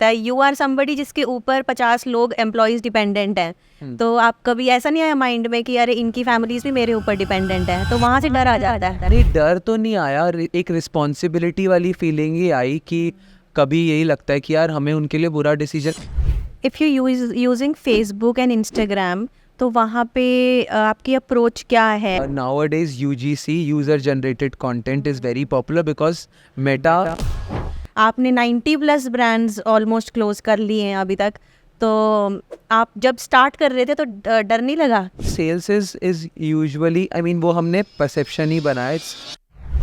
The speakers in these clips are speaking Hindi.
लगता है यू आर समबडी जिसके ऊपर 50 लोग एम्प्लॉयज डिपेंडेंट हैं, तो आप कभी ऐसा नहीं आया माइंड में कि अरे इनकी फैमिलीज भी मेरे ऊपर डिपेंडेंट है, तो वहाँ से डर आ जाता है? नहीं, डर तो नहीं आया, एक रिस्पॉन्सिबिलिटी वाली फीलिंग ही आई कि कभी यही लगता है कि यार हमें उनके लिए बुरा decision. If you using Facebook and Instagram, तो वहाँ पे आपकी अप्रोच क्या है? Nowadays UGC, user generated content is very popular because Meta. आपने 90+ ब्रांड्स ऑलमोस्ट क्लोज कर लिए हैं अभी तक, तो आप जब स्टार्ट कर रहे थे तो डर नहीं लगा? Sales is usually, I mean वो हमने परसेप्शन ही बनाया।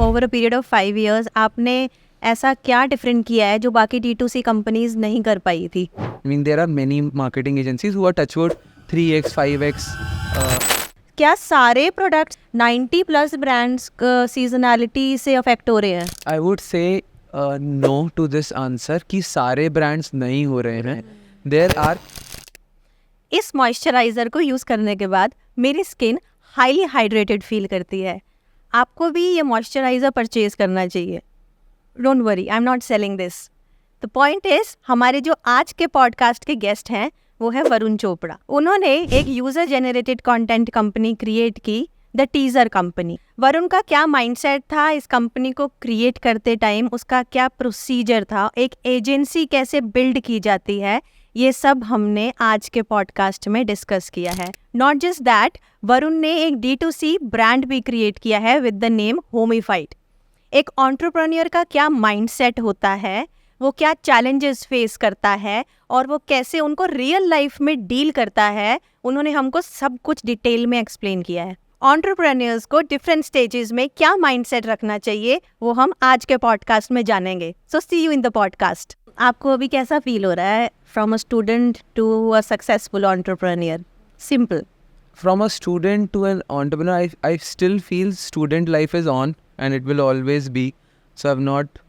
Over a period of 5 years आपने ऐसा क्या डिफरेंट किया है जो बाकी D2C कंपनीज नहीं कर पाई थी? I mean there are many marketing agencies who are touchwood 3x 5x. क्या सारे प्रोडक्ट्स 90+ ब्रांड्स सीजनैलिटी से अफेक्ट हो रहे हैं? I would say no to this answer कि सारे ब्रांड्स नहीं हो रहे हैं. There are. इस मॉइस्चराइज़र को यूज़ करने के बाद मेरी स्किन हाईली हाइड्रेटेड फील करती है। आपको भी ये मॉइस्चराइज़र परचेज करना चाहिए। Don't worry, I am not selling this. The point is, हमारे जो आज के पॉडकास्ट के गेस्ट हैं वो है वरुण चोपड़ा। उन्होंने एक user generated content company create की, द टीज़र कंपनी। वरुण का क्या माइंडसेट था इस कंपनी को क्रिएट करते टाइम, उसका क्या प्रोसीजर था, एक एजेंसी कैसे बिल्ड की जाती है, ये सब हमने आज के पॉडकास्ट में डिस्कस किया है। नॉट जस्ट दैट, वरुण ने एक D2C ब्रांड भी क्रिएट किया है विद द नेम होमीफाइट। एक एंटरप्रेन्योर का क्या माइंडसेट होता है, वो क्या चैलेंजेस फेस करता है और वो कैसे उनको रियल लाइफ में डील करता है, उन्होंने हमको सब कुछ डिटेल में एक्सप्लेन किया है। एंटरप्रेन्योर्स को डिफरेंट स्टेजेस में क्या माइंडसेट रखना चाहिए वो हम आज के पॉडकास्ट में जानेंगे। So see you in the podcast. आपको अभी कैसा फील हो रहा है from a student to a successful entrepreneur? Simple. From a student to an entrepreneur, I still feel student life is on and it will always be. So I've not,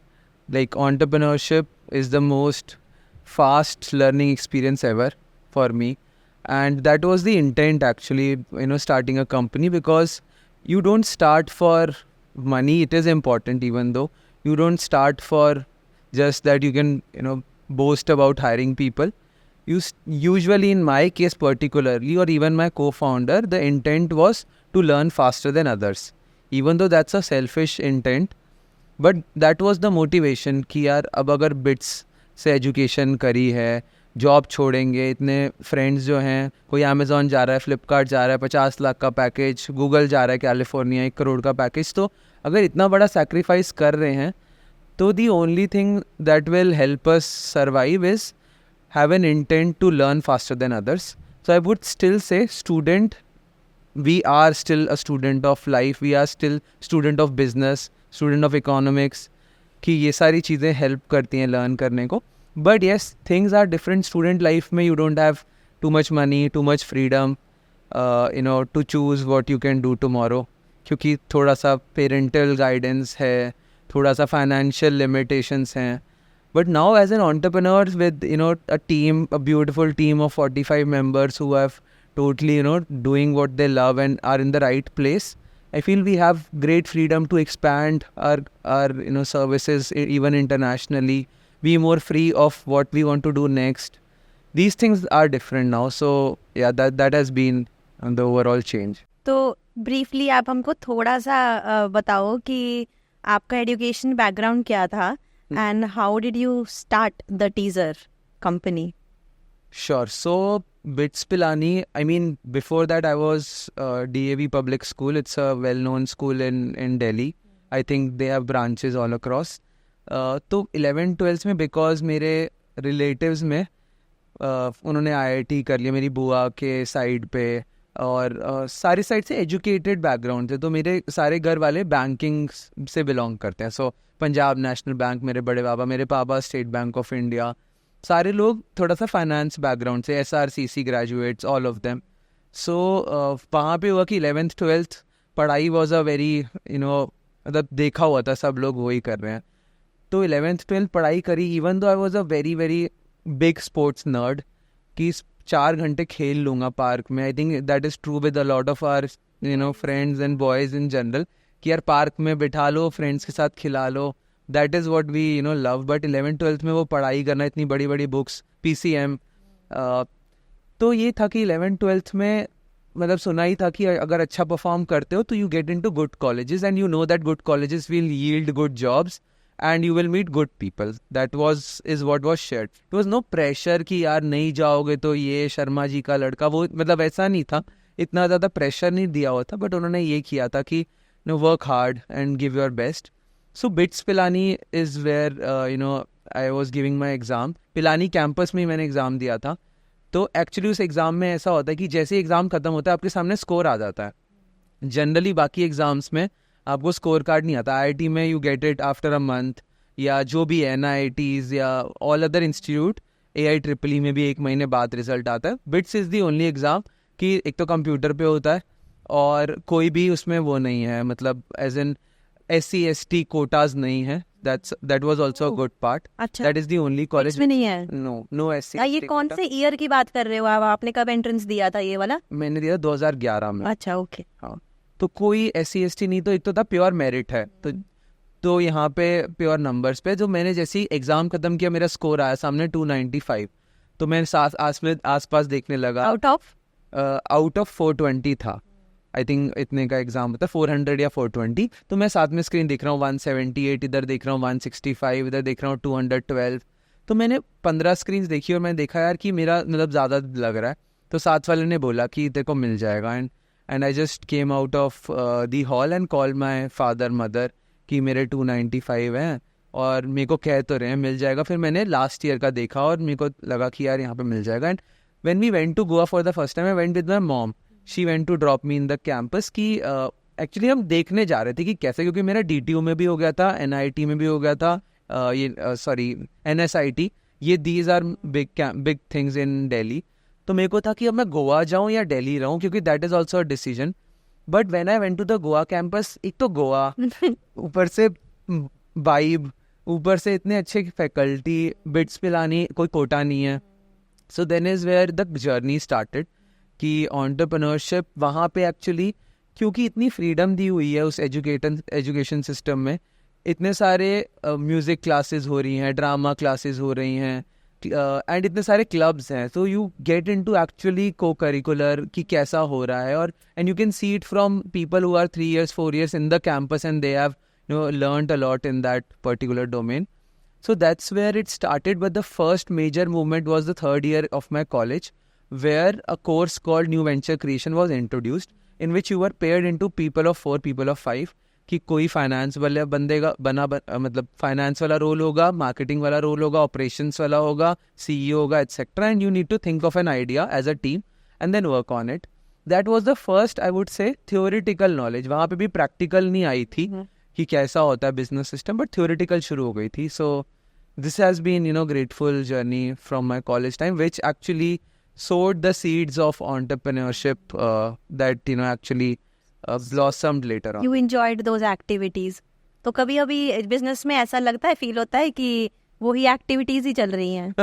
like, entrepreneurship is the most fast learning experience ever for me. And that was the intent actually, starting a company, because you don't start for money. It is important, even though you don't start for just that you can, boast about hiring people. Usually in my case particularly, or even my co-founder, the intent was to learn faster than others, even though that's a selfish intent, but that was the motivation कि यार अब अगर बिट्स से एजुकेशन करी है, जॉब छोड़ेंगे, इतने फ्रेंड्स जो हैं, कोई अमेज़ॉन जा रहा है, फ्लिपकार्ट जा रहा है, 50 लाख का पैकेज, गूगल जा रहा है कैलिफोर्निया 1 करोड़ का पैकेज, तो अगर इतना बड़ा सेक्रीफाइस कर रहे हैं तो the only thing that will help us survive is have an intent to learn faster than others. So I would still say student, we are still a student of life, we are still student of business, student of economics, कि ये सारी चीज़ें help करती हैं learn करने को. But yes, things are different. Student life में you don't have too much money, too much freedom, to choose what you can do tomorrow, क्योंकि थोड़ा सा parental guidance है, थोड़ा सा financial limitations हैं. But now as an entrepreneur with, a team, a beautiful team of 45 members who have totally, doing what they love and are in the right place, I feel we have great freedom to expand our services even internationally, be more free of what we want to do next. These things are different now. So yeah, that has been the overall change. तो briefly आप हमको थोड़ा सा बताओ कि आपका एजुकेशन बैकग्राउंड क्या था and how did you start the teaser company? Sure. So Bits Pilani, I mean, before that I was DAV Public School. It's a well-known school in Delhi. I think they have branches all across. तो 11th-12th में because मेरे relatives में उन्होंने IIT कर लिया मेरी बुआ के साइड पे, और सारी साइड से एजुकेटेड बैकग्राउंड थे, तो मेरे सारे घर वाले बैंकिंग से बिलोंग करते हैं. सो पंजाब नेशनल बैंक मेरे बड़े पापा, मेरे पापा स्टेट बैंक ऑफ इंडिया, सारे लोग थोड़ा सा फाइनेंस बैकग्राउंड से, SRCC graduates, all of them. So वहाँ पे हुआ कि 11th-12th पढ़ाई वॉज अ वेरी मतलब देखा हुआ था सब लोग वही कर रहे हैं, तो 11th-12th पढ़ाई करी. Even though I was a very very big sports nerd कि 4 घंटे खेल लूँगा पार्क में. I think that is true with a lot of our friends and boys in general, कि यार पार्क में बिठा लो, फ्रेंड्स के साथ खिला लो, that is what we love. But 11th-12th में वो पढ़ाई करना, इतनी बड़ी बड़ी बुक्स, PCM, तो ये था कि 11th-12th में मतलब सुना ही था कि अगर अच्छा परफॉर्म करते हो तो you get into good colleges and you know that good colleges will yield good jobs and you will meet good people. That is what was shared. There was no pressure कि यार नहीं जाओगे तो ये शर्मा जी का लड़का, वो मतलब ऐसा नहीं था, इतना ज़्यादा प्रेशर नहीं दिया हुआ था. बट उन्होंने ये किया था कि work hard and give your best. So BITS Pilani is where I was giving my exam. Pilani campus में ही मैंने एग्ज़ाम दिया था. तो एक्चुअली उस एग्ज़ाम में ऐसा होता है कि जैसे एग्ज़ाम ख़त्म होता है आपके सामने स्कोर आ जाता है. जनरली बाकी एग्ज़ाम्स में आपको स्कोर कार्ड नहीं आता. IIT में you get it after a month, या जो भी NITs या ऑल अदर इंस्टीट्यूट AIEEE में भी 1 महीने बाद रिजल्ट आता है. Bits is the only exam कि एक तो कंप्यूटर पे होता है और कोई भी उसमें वो नहीं है, मतलब as an SC ST quotas नहीं है. That was also a good part. अच्छा, That is the only college. इसमें नहीं है. No SC ये ST कौन quota. से ईयर की बात कर रहे हो आप? आपने कब एंट्रेंस दिया था ये वाला? मैंने दिया 2011 में. अच्छा, ओके. हाँ, तो कोई SC ST नहीं, तो एक तो था प्योर मेरिट है. तो यहाँ पे प्योर नंबर्स पे जो मैंने जैसे ही एग्जाम खत्म किया मेरा स्कोर आया सामने 295. तो मैं आसपास देखने लगा. आउट ऑफ 420 था. आई थिंक इतने का एग्जाम होता है, 400 या 420. तो मैं साथ में स्क्रीन देख रहा हूँ 178, इधर देख रहा हूँ 165, इधर देख रहा हूँ 212. तो मैंने 15 स्क्रीन देखी और मैंने देखा यार कि मेरा मतलब ज़्यादा लग रहा है. तो साथ वाले ने बोला कि तेरे को मिल जाएगा. And I just came out of the hall and call my father mother कि मेरे 295 हैं और मेरे को कह तो रहे हैं मिल जाएगा. फिर मैंने लास्ट ईयर का देखा और मेरे को लगा कि यार यहाँ पे मिल जाएगा. And when we went to Goa for the first time, I went with my mom. She went to drop me in the campus कि एक्चुअली हम देखने जा रहे थे कि कैसे, क्योंकि मेरा DTU में भी हो गया था, NIT में भी हो गया था, NSIT. ये these are big things in Delhi. तो मेरे को था कि अब मैं गोवा जाऊँ या दिल्ली रहूँ, क्योंकि that is also a decision. But when I went to the Goa campus, एक तो गोवा, ऊपर से वाइब, ऊपर से इतने अच्छे फैकल्टी, बिट्स पिलानी, कोई कोटा नहीं है. So then is where the journey started कि एंटरप्रेन्योरशिप वहाँ पे एक्चुअली, क्योंकि इतनी फ्रीडम दी हुई है उस एजुकेशन सिस्टम में. इतने सारे म्यूज़िक क्लासेस हो रही हैं, ड्रामा क्लासेस हो रही हैं, एंड इतने सारे क्लब्स हैं. तो you get into actually co curricular कि कैसा हो रहा है. और and you can see it from people who are 3 years 4 years in the campus and they have learned a lot in that particular domain. So that's where it started. But the first major movement was the 3rd year of my college, where a course called New Venture Creation was introduced, in which you were paired into people of 4, people of 5. कि कोई फाइनेंस वाला बंदेगा मतलब फाइनेंस वाला रोल होगा, मार्केटिंग वाला रोल होगा, ऑपरेशंस वाला होगा, CEO होगा, etcetera. And you need to think of an idea as a team and then work on it. That was the first, I would say, theoretical knowledge. वहाँ पे भी प्रैक्टिकल नहीं आई थी कि कैसा होता है बिजनेस सिस्टम, बट थियोरिटिकल शुरू हो गई थी. So this has been grateful journey from my college time, which actually sowed the seeds of entrepreneurship that actually blossomed later on. You enjoyed those activities. तो कभी अभी बिजनेस में ऐसा लगता है, फील होता है कि वही एक्टिविटीज ही चल रही हैं?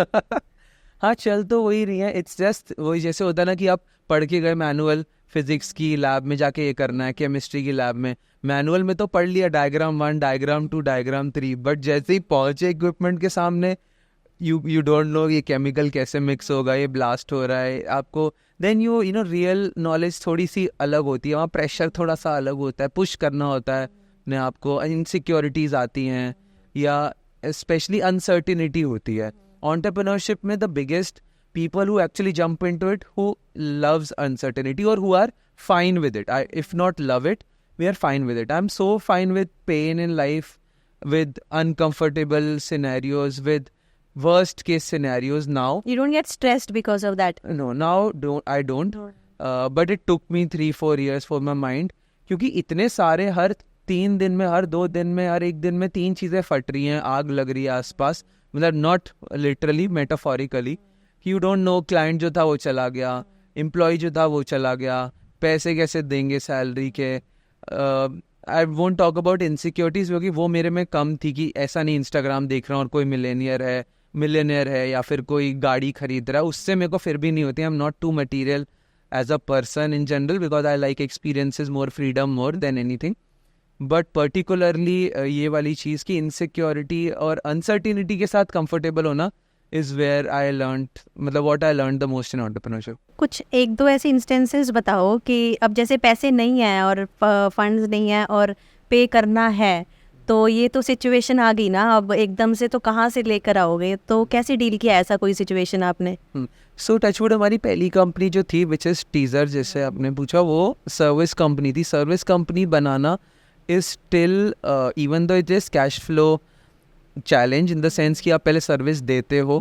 हाँ, चल तो वही रही है. इट्स जस्ट वही, जैसे होता है ना कि आप पढ़ के गए मैनुअल, फिजिक्स की लैब में जाके ये करना है, केमिस्ट्री की लैब में मैनुअल में तो पढ़ लिया डायग्राम 1, डायग्राम 2, डायग्राम 3, बट जैसे ही पहुंचे इक्विपमेंट के सामने, यू डोंट नो ये केमिकल कैसे मिक्स होगा, ये ब्लास्ट हो रहा है आपको. देन यू रियल नॉलेज थोड़ी सी अलग होती है. वहाँ प्रेशर थोड़ा सा अलग होता है, पुश करना होता है अपने आपको, इनसिक्योरिटीज आती हैं या स्पेशली अनसर्टिनिटी होती है. एंटरप्रेन्योरशिप में the biggest people who actually jump into it, who loves uncertainty or who are fine with it. If not love it, we are fine with it. I'm so fine with pain in life, with uncomfortable scenarios, with worst case scenarios now. You don't get stressed because of that? No, now I don't. But it took me 3-4 years for my mind, क्योंकि इतने सारे हर 3 दिन में, हर 2 दिन में, हर 1 दिन में 3 चीज़ें फट रही हैं, आग लग रही है आसपास. मतलब not literally, metaphorically. कि यू डोंट नो, क्लाइंट जो था वो चला गया, एम्प्लॉय जो था वो चला गया, पैसे कैसे देंगे सैलरी के. I won't talk about insecurities, क्योंकि वो मेरे में कम थी कि ऐसा नहीं इंस्टाग्राम देख रहा हूँ और कोई मिलेनियर है या फिर कोई गाड़ी खरीद रहा है, उससे मेरे को फिर भी नहीं होती. I am not too material as a person in general, because I like experiences more, freedom more than anything. But particularly ये वाली चीज़ की इनसिक्योरिटी और अनसर्टिनिटी के साथ कंफर्टेबल होना इज़ वेयर आई लर्न, मतलब what I learn the most in entrepreneurship. कुछ एक दो ऐसे इंस्टेंसेस बताओ कि अब जैसे पैसे नहीं है और फंड्स नहीं है और पे करना है, तो ये तो सिचुएशन आ गई ना, अब एकदम से तो कहाँ से लेकर आओगे, तो कैसे डील किया ऐसा कोई सिचुएशन आपने? सो टचवुड हमारी पहली कंपनी जो थी विच इज़ टीज़र, जैसे आपने पूछा, वो सर्विस कंपनी थी। Service company banana is still, even though it is cash flow challenge in the sense कि आप पहले सर्विस देते हो,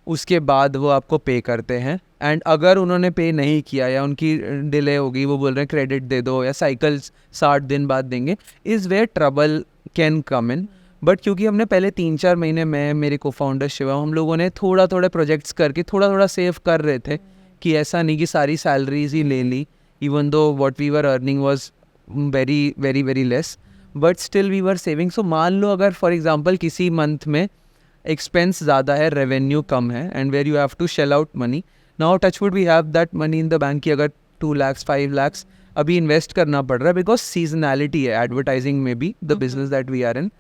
उसके बाद वो आपको पे करते हैं, एंड अगर उन्होंने पे नहीं किया या उनकी डिले होगी, वो बोल रहे हैं क्रेडिट दे दो या साइकिल्स 60 दिन बाद देंगे, is where trouble can come in. But क्योंकि हमने पहले 3-4 महीने में, मेरे को फाउंडर शिवा, हम लोगों ने थोड़ा थोड़ा प्रोजेक्ट्स करके थोड़ा थोड़ा सेव कर रहे थे कि ऐसा नहीं कि सारी सैलरीज ही ले ली, even though what we were earning was very very very less, but still we were saving. So मान लो अगर फॉर एग्जांपल किसी मंथ में एक्सपेंस ज़्यादा है, रेवेन्यू कम है, and where you have to shell out money, now touchwood we have that money in the bank कि अगर 2 lakhs 5 lakhs अभी इन्वेस्ट करना पड़ रहा है, बिकॉज सीजनैलिटी है एडवर्टाइजिंग में भी, the business that we are in,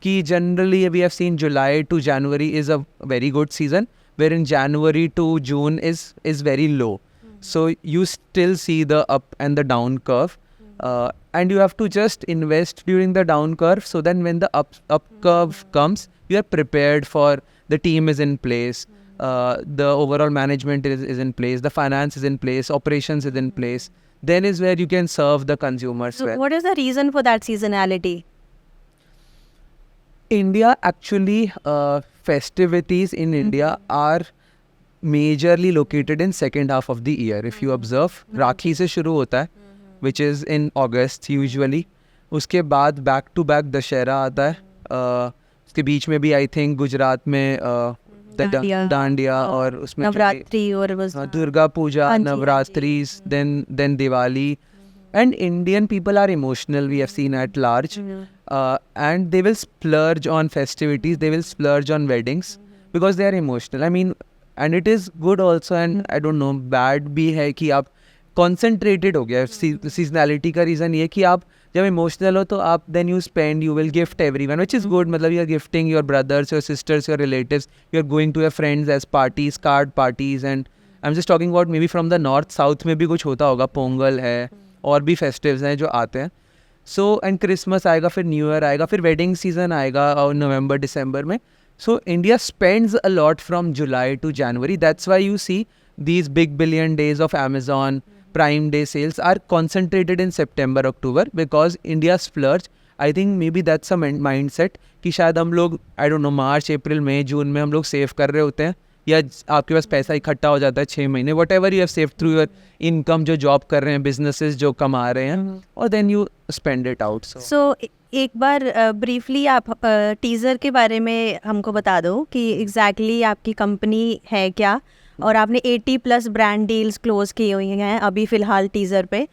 कि generally we have seen July to January is a very good season, wherein January to June is very low. So you still see the up and the down curve, and you have to just invest during the down curve, so then when the up curve comes, you are prepared for, the team is in place, the overall management is in place, the finance is in place, operations is in place, then is where you can serve the consumers So well. what is the reason for that seasonality? India actually, festivities in India are majorly located in second half of the year. If you observe, राखी से शुरू होता है, which is in August usually. उसके बाद back to back दशहरा आता है, उसके बीच में भी I think गुजरात में डांडिया, और उसमें नवरात्रि और दुर्गा पूजा, हाँ जी, नवरात्रीज, then Diwali. And Indian people are emotional, we have seen at large, and they will splurge on festivities, they will splurge on weddings because they are emotional. I mean, and it is good also, and I don't know, bad भी है कि आप concentrated हो गया। seasonality का reason ये कि आप जब emotional हो तो आप then you spend, you will gift everyone, which is good, मतलब you are gifting your brothers, your sisters, your relatives, you are going to your friends as parties, card parties, and I'm just talking about maybe from the north, south में भी कुछ होता होगा, पोंगल है, और भी फेस्टिव्स हैं जो आते हैं। सो एंड क्रिसमस आएगा, फिर न्यू ईयर आएगा, फिर वेडिंग सीजन आएगा और नवंबर दिसंबर में। So India spends a lot from July to January, that's why you see these big billion days of Amazon prime day sales are concentrated in September October, because India splurge. I think maybe that's a mindset कि शायद हम लोग, आई डोंट नो, मार्च अप्रैल मई जून में हम लोग सेव कर रहे होते हैं, या आपके पास पैसा इकट्ठा हो जाता है 6 महीने, whatever you have save through your income, जो जॉब कर रहे हैं, बिजनेसेस जो कमा रहे हैं, और then you spend it out. So एक बार ब्रीफली आप टीज़र के बारे में हमको बता दो कि एग्जैक्टली आपकी कंपनी है क्या, और आपने 80+ ब्रांड डील्स क्लोज किए हुए हैं अभी फ़िलहाल टीज़र पे,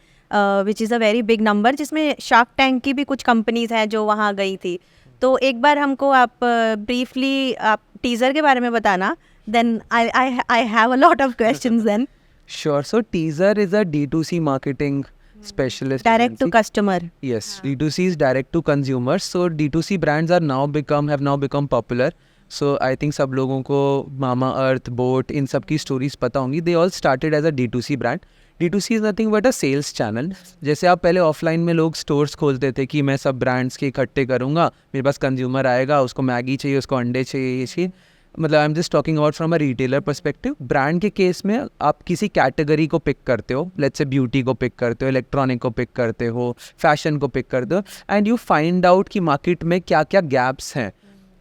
which is a very big number, जिसमें शार्क टैंक की भी कुछ कंपनीज हैं जो वहाँ गई थी। तो एक बार हमको आप ब्रीफली आप टीज़र के बारे में बताना, then I have a lot of questions then. Sure. So Teaser is a D2C marketing specialist Direct agency. to customer. Yes, D2C is direct to consumers. So D2C brands have now become popular. So I think सब लोगों को Mama Earth, Boat, इन सब की stories पता होंगी. They all started as a D2C brand. D2C is nothing but a sales channel. जैसे आप पहले ऑफलाइन में लोग स्टोर्स खोलते थे कि मैं सब ब्रांड्स के इकट्ठे करूँगा, मेरे पास कंज्यूमर आएगा, उसको मैगी चाहिए, उसको अंडे चाहिए, ये चाहिए, मतलब I am just talking about from a retailer perspective. Brand के केस में आप किसी कैटेगरी को पिक करते हो, लेट्स से ब्यूटी को पिक करते हो, इलेक्ट्रॉनिक को पिक करते हो, फैशन को पिक करते हो, एंड यू फाइंड आउट कि मार्केट में क्या क्या गैप्स हैं,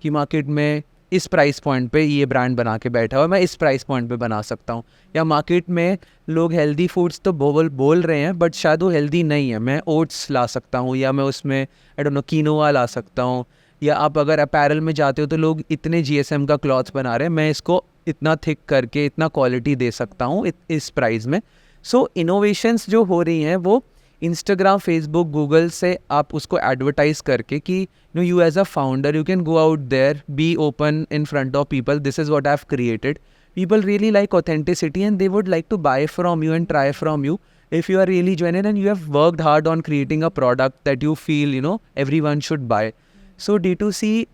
कि मार्केट में इस प्राइस पॉइंट पे ये ब्रांड बना के बैठा हुआ, मैं इस प्राइस पॉइंट पे बना सकता हूँ, या मार्केट में लोग हेल्दी फूड्स तो बोल रहे हैं बट शायद वो हेल्दी नहीं है, मैं ओट्स ला सकता हूँ, या मैं उसमें आई डोंट नो कीनोआ ला सकता हूँ, या आप अगर अपैरल में जाते हो तो लोग इतने GSM का क्लॉथ्स बना रहे हैं, मैं इसको इतना थिक करके इतना क्वालिटी दे सकता हूँ इस प्राइस में। सो इनोवेशंस जो हो रही हैं वो इंस्टाग्राम, फेसबुक, गूगल से आप उसको एडवर्टाइज करके कि you as a founder you can go out there, be open in front of people, this is what I have created, people really like authenticity and they would like to buy from you and try from you, if you are really genuine and you have worked hard on creating a product that you feel, you know, everyone should buy. So D2C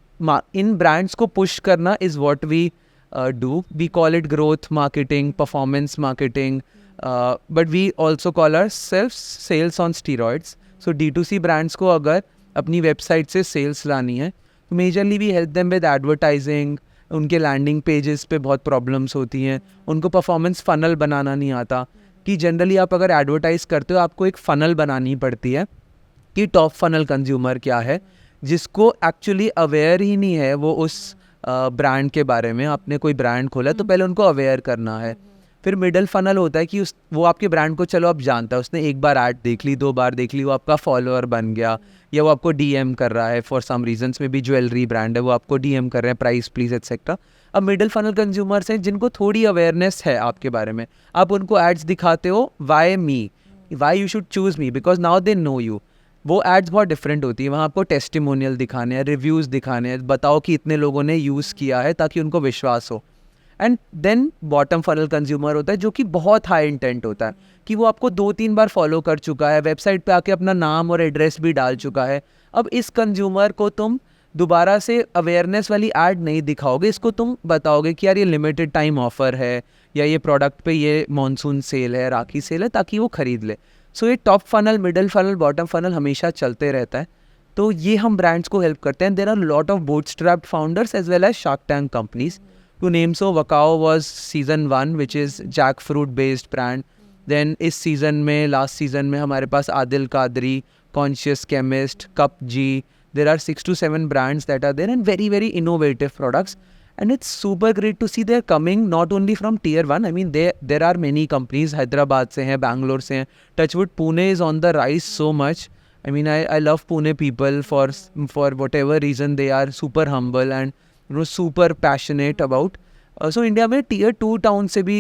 in brands ko push karna is what we do. We call it growth marketing, performance marketing, but we also call ourselves sales on steroids. So D2C brands को अगर अपनी वेबसाइट से सेल्स लानी है तो majorly we help them with advertising. उनके लैंडिंग पेजेस पे बहुत प्रॉब्लम्स होती हैं, उनको परफॉर्मेंस फनल बनाना नहीं आता. कि जनरली आप अगर एडवर्टाइज़ करते हो आपको एक फ़नल बनानी पड़ती है कि टॉप फनल कंज्यूमर क्या है, जिसको एक्चुअली अवेयर ही नहीं है वो उस ब्रांड के बारे में. आपने कोई ब्रांड खोला है तो पहले उनको अवेयर करना है. फिर मिडल फनल होता है कि वो आपके ब्रांड को चलो अब जानता है, उसने एक बार ऐड देख ली, 2 बार देख ली, वो आपका फॉलोअर बन गया, या वो आपको डीएम कर रहा है फॉर सम रीजंस में भी. ज्वेलरी ब्रांड है, वो आपको डीएम कर रहे हैं प्राइस प्लीज एक्सेट्रा. अब मिडिल फनल कंज्यूमर्स हैं जिनको थोड़ी अवेयरनेस है आपके बारे में, आप उनको एड्स दिखाते हो. Why me, why you should choose me, because now they know you. वो एड्स बहुत डिफरेंट होती है, वहाँ आपको टेस्टिमोनियल दिखाने हैं, रिव्यूज़ दिखाने हैं, बताओ कि इतने लोगों ने यूज़ किया है ताकि उनको विश्वास हो. And then bottom funnel consumer होता है जो कि बहुत हाई इंटेंट होता है कि वो आपको 2-3 बार फॉलो कर चुका है, वेबसाइट पे आके अपना नाम और एड्रेस भी डाल चुका है. अब इस कंज्यूमर को तुम दोबारा से अवेयरनेस वाली ऐड नहीं दिखाओगे, इसको तुम बताओगे कि यार ये लिमिटेड टाइम ऑफर है, या ये प्रोडक्ट पे ये मॉनसून सेल है, राखी सेल है, ताकि वो ख़रीद ले. सो ये top funnel, middle funnel, bottom funnel हमेशा चलते रहता है. तो ये हम ब्रांड्स को हेल्प करते हैं. There are lot of bootstrapped founders as well as Shark Tank companies. To name so, Wakao was season 1, which is jackfruit based brand. Then इस season में, last season में हमारे पास Adil Qadri, Conscious Chemist, Cup G. There are 6 to 7 brands that are there and very very innovative products. And it's super great to see they're coming not only from tier 1. I mean there are many companies. Hyderabad से हैं, Bangalore से हैं. Touchwood, Pune is on the rise so much. I mean I love Pune people for whatever reason. They are super humble and super passionate about. So India में tier 2 टाउन से भी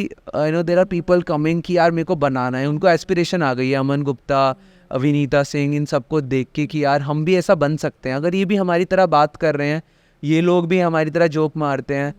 there are people coming कि यार मेरे को बनाना है. उनको एस्पिरेशन आ गई है, अमन गुप्ता, विनीता सिंह, इन सबको देख के कि यार हम भी ऐसा बन सकते हैं. अगर ये भी हमारी तरह बात कर रहे हैं, ये लोग भी हमारी तरह जोक मारते हैं,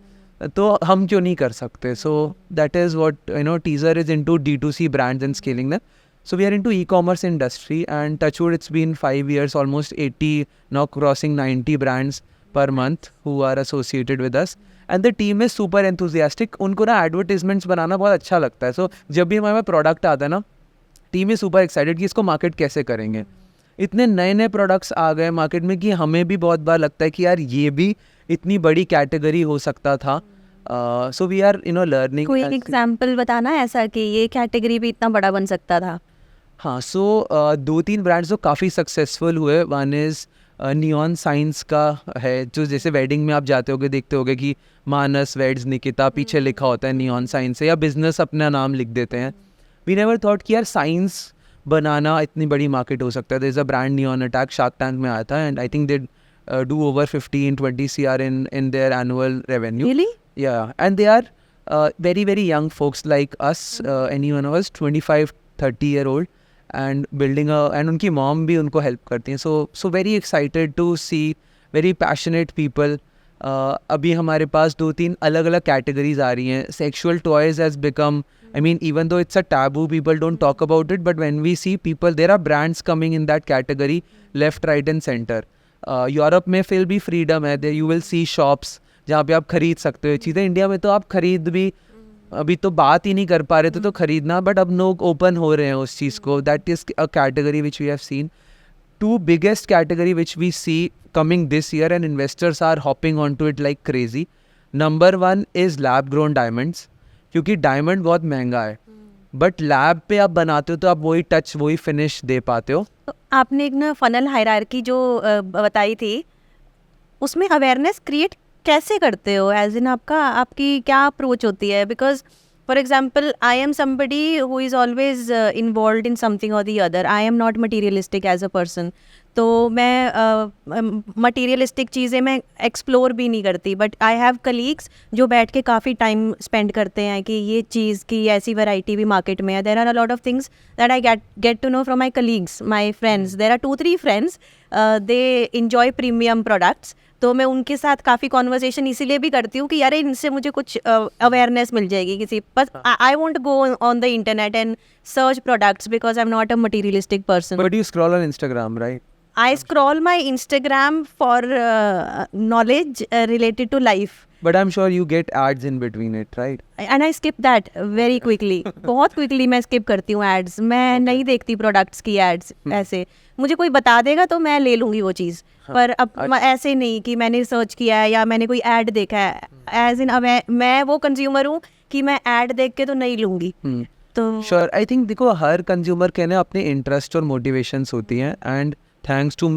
तो हम क्यों नहीं कर सकते. So that is what teaser is into D2C brands and scaling them. So we are into e-commerce industry and touchwood it's been 5 years, almost 80, now crossing 90 brands per month who are associated with us. And the team is super enthusiastic. उनको ना एडवर्टीजमेंट्स बनाना बहुत अच्छा लगता है. सो जब भी हमारे पास प्रोडक्ट आता है ना, टीम इज सुपर एक्साइटेड कि इसको मार्केट कैसे करेंगे. इतने नए नए प्रोडक्ट्स आ गए मार्केट में कि हमें भी बहुत बार लगता है कि यार ये भी इतनी बड़ी कैटेगरी हो सकता था. So we are learning. कोई एग्जांपल बताना ऐसा कि ये कैटेगरी भी इतना बड़ा बन सकता था. हाँ, सो 2-3 ब्रांड्स जो काफ़ी सक्सेसफुल हुए. वन इज़ नियॉन साइंस का है, जो जैसे वेडिंग में आप जाते होगे, देखते होगे कि मानस वेड्स निकिता पीछे लिखा होता है नियॉन साइंस से, या बिजनेस अपना नाम लिख देते हैं. वी नेवर थॉट कि यार साइंस बनाना इतनी बड़ी मार्केट हो सकता है. There is a brand Neon Attack, Shark Tank में आया था, and I think they do over 15-20 CR in their annual revenue. Really? Yeah, and they are very very young folks like us, anyone of us 25-30 year old, and building and उनकी मॉम भी उनको हेल्प करती हैं. So very excited to see very passionate people. अभी हमारे पास 2-3 अलग अलग कैटेगरीज आ रही हैं. Sexual toys has become, I mean even though it's a taboo, people don't talk about it, but when we see people, there are brands coming in that category left, right and center. Europe में फिर भी फ्रीडम है. you will see shops जहाँ पे आप खरीद सकते हो चीज़ें. इंडिया में तो आप खरीद भी अभी तो बात ही नहीं कर पा रहे थे तो खरीदना, बट अब लोग ओपन हो रहे हैं उस चीज़ को. That is a category which we have seen. 2 biggest category which we see coming this year and investors are hopping onto it like crazy. Number 1 is lab grown diamonds, क्योंकि डायमंड बहुत महंगा है, बट लैब पे आप बनाते हो तो आप वही टच, वही फिनिश दे पाते हो. तो आपने एक ना फनल हायरार्की जो बताई थी, उसमें अवेयरनेस क्रिएट कैसे करते हो? एज इन आपकी क्या अप्रोच होती है? Because for example I am somebody who is always involve in something और the other. I am not materialistic as a person. तो मैं मटीरियलिस्टिक चीज़ें मैं एक्सप्लोर भी नहीं करती, बट आई हैव कलीग्स जो बैठ के काफ़ी टाइम स्पेंड करते हैं कि ये चीज़ की ऐसी वैरायटी भी मार्केट में है. There are a lot of things that I get to know from my colleagues, my friends. There are 2-3 friends, they enjoy premium products. तो मैं उनके साथ काफ़ी कॉन्वर्सेशन इसीलिए भी करती हूँ कि यार इनसे मुझे कुछ अवेयरनेस मिल जाएगी किसी. बस I won't go on the internet and search products because I am not a materialistic person. But you scroll on Instagram, right? I scroll my Instagram for knowledge related to life. But I'm sure you get ads in between it, right? And I skip that very quickly. बहुत quickly मैं skip करती हूँ ads. मैं नहीं देखती products की ads ऐसे. मुझे कोई बता देगा तो मैं ले लूँगी वो चीज़. पर अब ऐसे नहीं कि मैंने सर्च किया है या मैंने कोई ad देखा है. As in मैं वो consumer हूँ कि मैं ad देख के तो नहीं लूँगी. तो Sure, I think देखो हर कंज्यूमर के ना अपने इंटरेस्ट और मोटिवेशंस होती हैं, and thanks to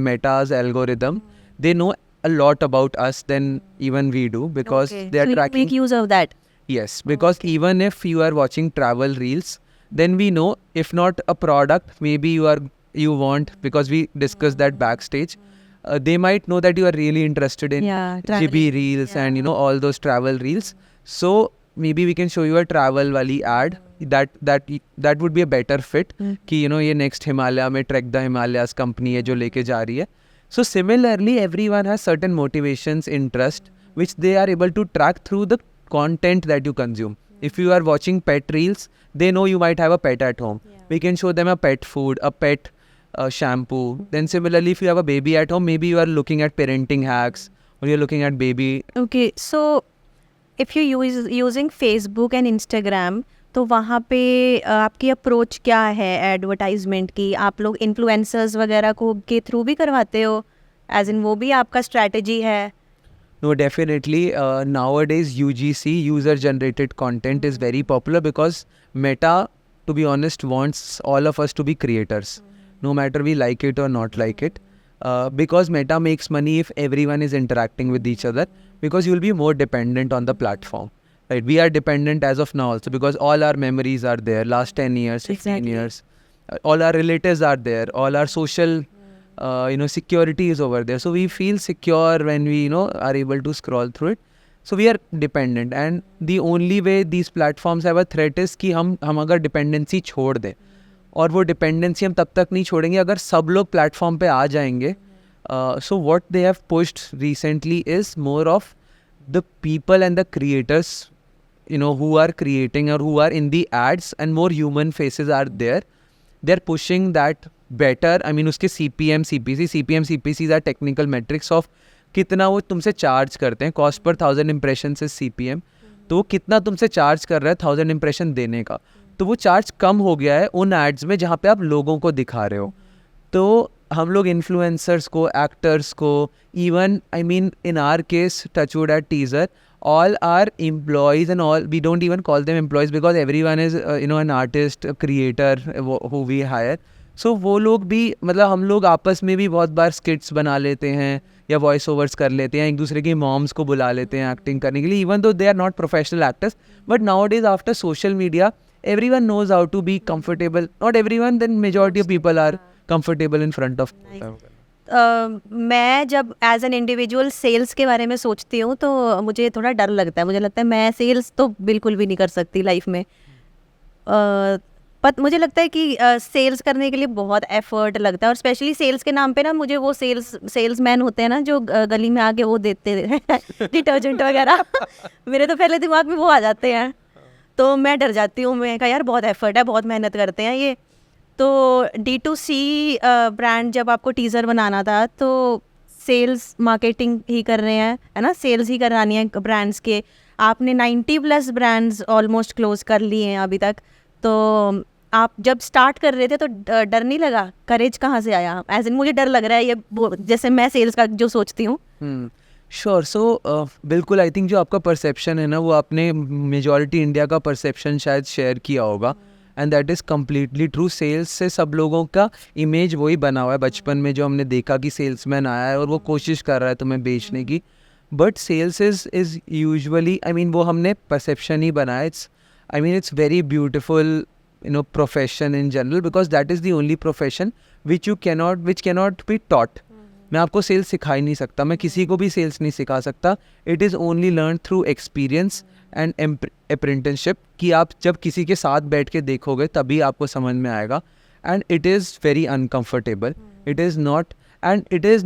Meta's algorithm, they know a lot about us than even we do, because okay. they are So you tracking. make use of that. Yes, because even if you are watching travel reels, then we know, if not a product, maybe you want, because we discussed that backstage. They might know that you are really interested in Yeah, GB reels and all those travel reels. So maybe we can show you a travel wali ad that would be a better fit. कि ये next Himalaya में Trek the Himalayas company है जो लेके जा रही है. So similarly, everyone has certain motivations, interest, which they are able to track through the content that you consume. If you are watching pet reels, they know you might have a pet at home. We can show them a pet food, a pet shampoo. Then similarly, if you have a baby at home, maybe you are looking at parenting hacks, or you're looking at baby. Okay, so if you're using Facebook and Instagram, तो वहाँ पे आपकी अप्रोच क्या है एडवर्टाइजमेंट की? आप लोग इन्फ्लुएंसर्स वगैरह को के थ्रू भी करवाते हो? एज इन वो भी आपका स्ट्रैटेजी है? No, definitely. Nowadays, UGC, user generated content, is very popular because Meta, to be honest, wants all of us to be creators, no matter we like it or not like it. Because Meta makes money if everyone is interacting with each other, because you'll be more dependent on the platform. Right? We are dependent as of now also, because all our memories are there, last 10 years, 15 Exactly. years. All our relatives are there, all our social security is over there. So we feel secure when we are able to scroll through it. So we are dependent, and the only way these platforms have a threat is कि हम अगर dependency छोड़ दें, और वो dependency हम तब तक नहीं छोड़ेंगे अगर सब लोग platform पे आ जाएंगे. So what they have pushed recently is more of the people and the creators who are creating or who are in the ads, and more human faces are there. They're pushing that better. I mean उसके CPM, CPCs are technical metrics of कितना वो तुमसे चार्ज करते हैं. कॉस्ट पर 1000 इम्प्रेशन से CPM, तो वो कितना तुमसे चार्ज कर रहा है 1000 इम्प्रेशन देने का. तो वो चार्ज कम हो गया है उन एड्स में जहाँ पे आप लोगों को दिखा रहे हो. तो हम लोग इन्फ्लुएंसर्स को, एक्टर्स को, even in our case, touchwood at teaser, all our employees and all, we don't even call them employees because everyone is an artist, a creator who we hire. So वो लोग भी, मतलब हम लोग आपस में भी बहुत बार स्किट्स बना लेते हैं या वॉइस ओवर्स कर लेते हैं, एक दूसरे की मॉम्स को बुला लेते हैं एक्टिंग करने के लिए, even though they are not professional actors. But nowadays after social media, everyone knows how to be comfortable. Not everyone, then majority of people are comfortable in front of. मैं जब एज एन इंडिविजुअल सेल्स के बारे में सोचती हूँ तो मुझे थोड़ा डर लगता है. मुझे लगता है मैं सेल्स तो बिल्कुल भी नहीं कर सकती लाइफ में. पर मुझे लगता है कि सेल्स करने के लिए बहुत एफर्ट लगता है, और स्पेशली सेल्स के नाम पे ना मुझे वो सेल्समैन होते हैं ना जो गली में आके वो देते हैं डिटर्जेंट वगैरह मेरे तो पहले दिमाग में वो आ जाते हैं, तो मैं डर जाती हूँ. मैं कहा यार बहुत एफर्ट है, बहुत मेहनत करते हैं ये. तो D2C ब्रांड जब आपको टीज़र बनाना था तो सेल्स मार्केटिंग ही कर रहे हैं, है ना, सेल्स ही करानी है ब्रांड्स के. आपने 90+ ब्रांड्स ऑलमोस्ट क्लोज कर लिए हैं अभी तक. तो आप जब स्टार्ट कर रहे थे तो डर नहीं लगा? करेज कहाँ से आया? एज इन मुझे डर लग रहा है ये जैसे मैं सेल्स का जो सोचती हूँ. श्योर. सो बिल्कुल, आई थिंक जो आपका परसेप्शन है ना, वो आपने मेजॉरिटी इंडिया का परसेप्शन शायद शेयर किया होगा, and that is completely true. Sales से सब लोगों का इमेज वही बना हुआ है बचपन में, जो हमने देखा कि सेल्समैन आया है और वो कोशिश कर रहा है तुम्हें बेचने की. बट सेल्स इज़ यूजुअली, वो हमने परसेप्शन ही बनाया. It's very beautiful profession in general, because that is the only profession which cannot be taught. मैं आपको सेल्स सिखा ही नहीं सकता, मैं किसी को भी सेल्स नहीं सिखा सकता. It is only learn through experience and apprenticeship, कि आप जब किसी के साथ बैठ के देखोगे तभी आपको समझ में आएगा. And it is very uncomfortable. It is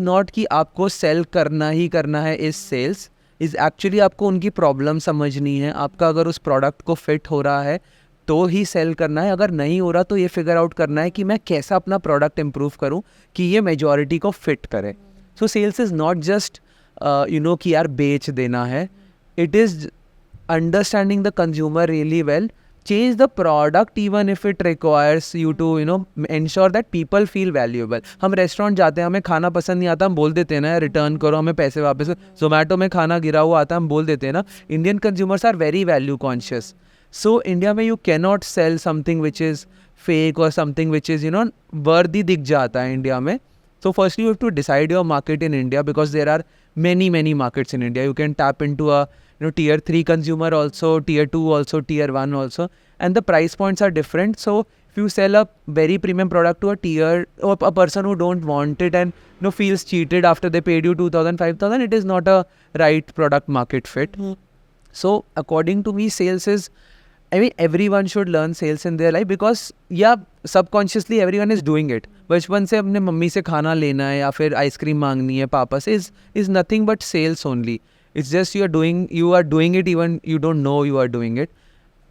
not कि आपको सेल करना ही करना है. इस सेल्स इज़ एक्चुअली आपको उनकी प्रॉब्लम समझनी है. आपका अगर उस प्रोडक्ट को फिट हो रहा है तो ही सेल करना है, अगर नहीं हो रहा तो ये फिगर आउट करना है कि मैं कैसा अपना प्रोडक्ट इम्प्रूव करूं कि ये मेजॉरिटी को फिट करे. So sales is not just कि यार बेच देना है. It is understanding the consumer really well, change the product even if it requires you to ensure that people feel valuable. हम रेस्टोरेंट जाते हैं, हमें खाना पसंद नहीं आता, हम बोल देते हैं ना रिटर्न करो, हमें पैसे वापस. जोमेटो में खाना गिरा हुआ आता है, हम बोल देते हैं ना. Indian consumers are very value conscious. So India में you can not sell something which is fake और समथिंग विच इज़ वर्दी दिख जाता है इंडिया में. So firstly you have to decide your market in India, because there are many markets in India. You can tap into a tier 3 consumer also, tier 2 also, tier 1 also, and the price points are different. So if you sell a very premium product to a tier or a person who don't want it and feels cheated after they paid you 2,000 5,000, it is not a right product market fit. So according to me, sales is, everyone should learn sales in their life, because subconsciously everyone is doing it. बचपन से अपने मम्मी से खाना लेना है या फिर आइसक्रीम मांगनी है पापा से is nothing but sales only. It's just you are doing it even you don't know you are doing it.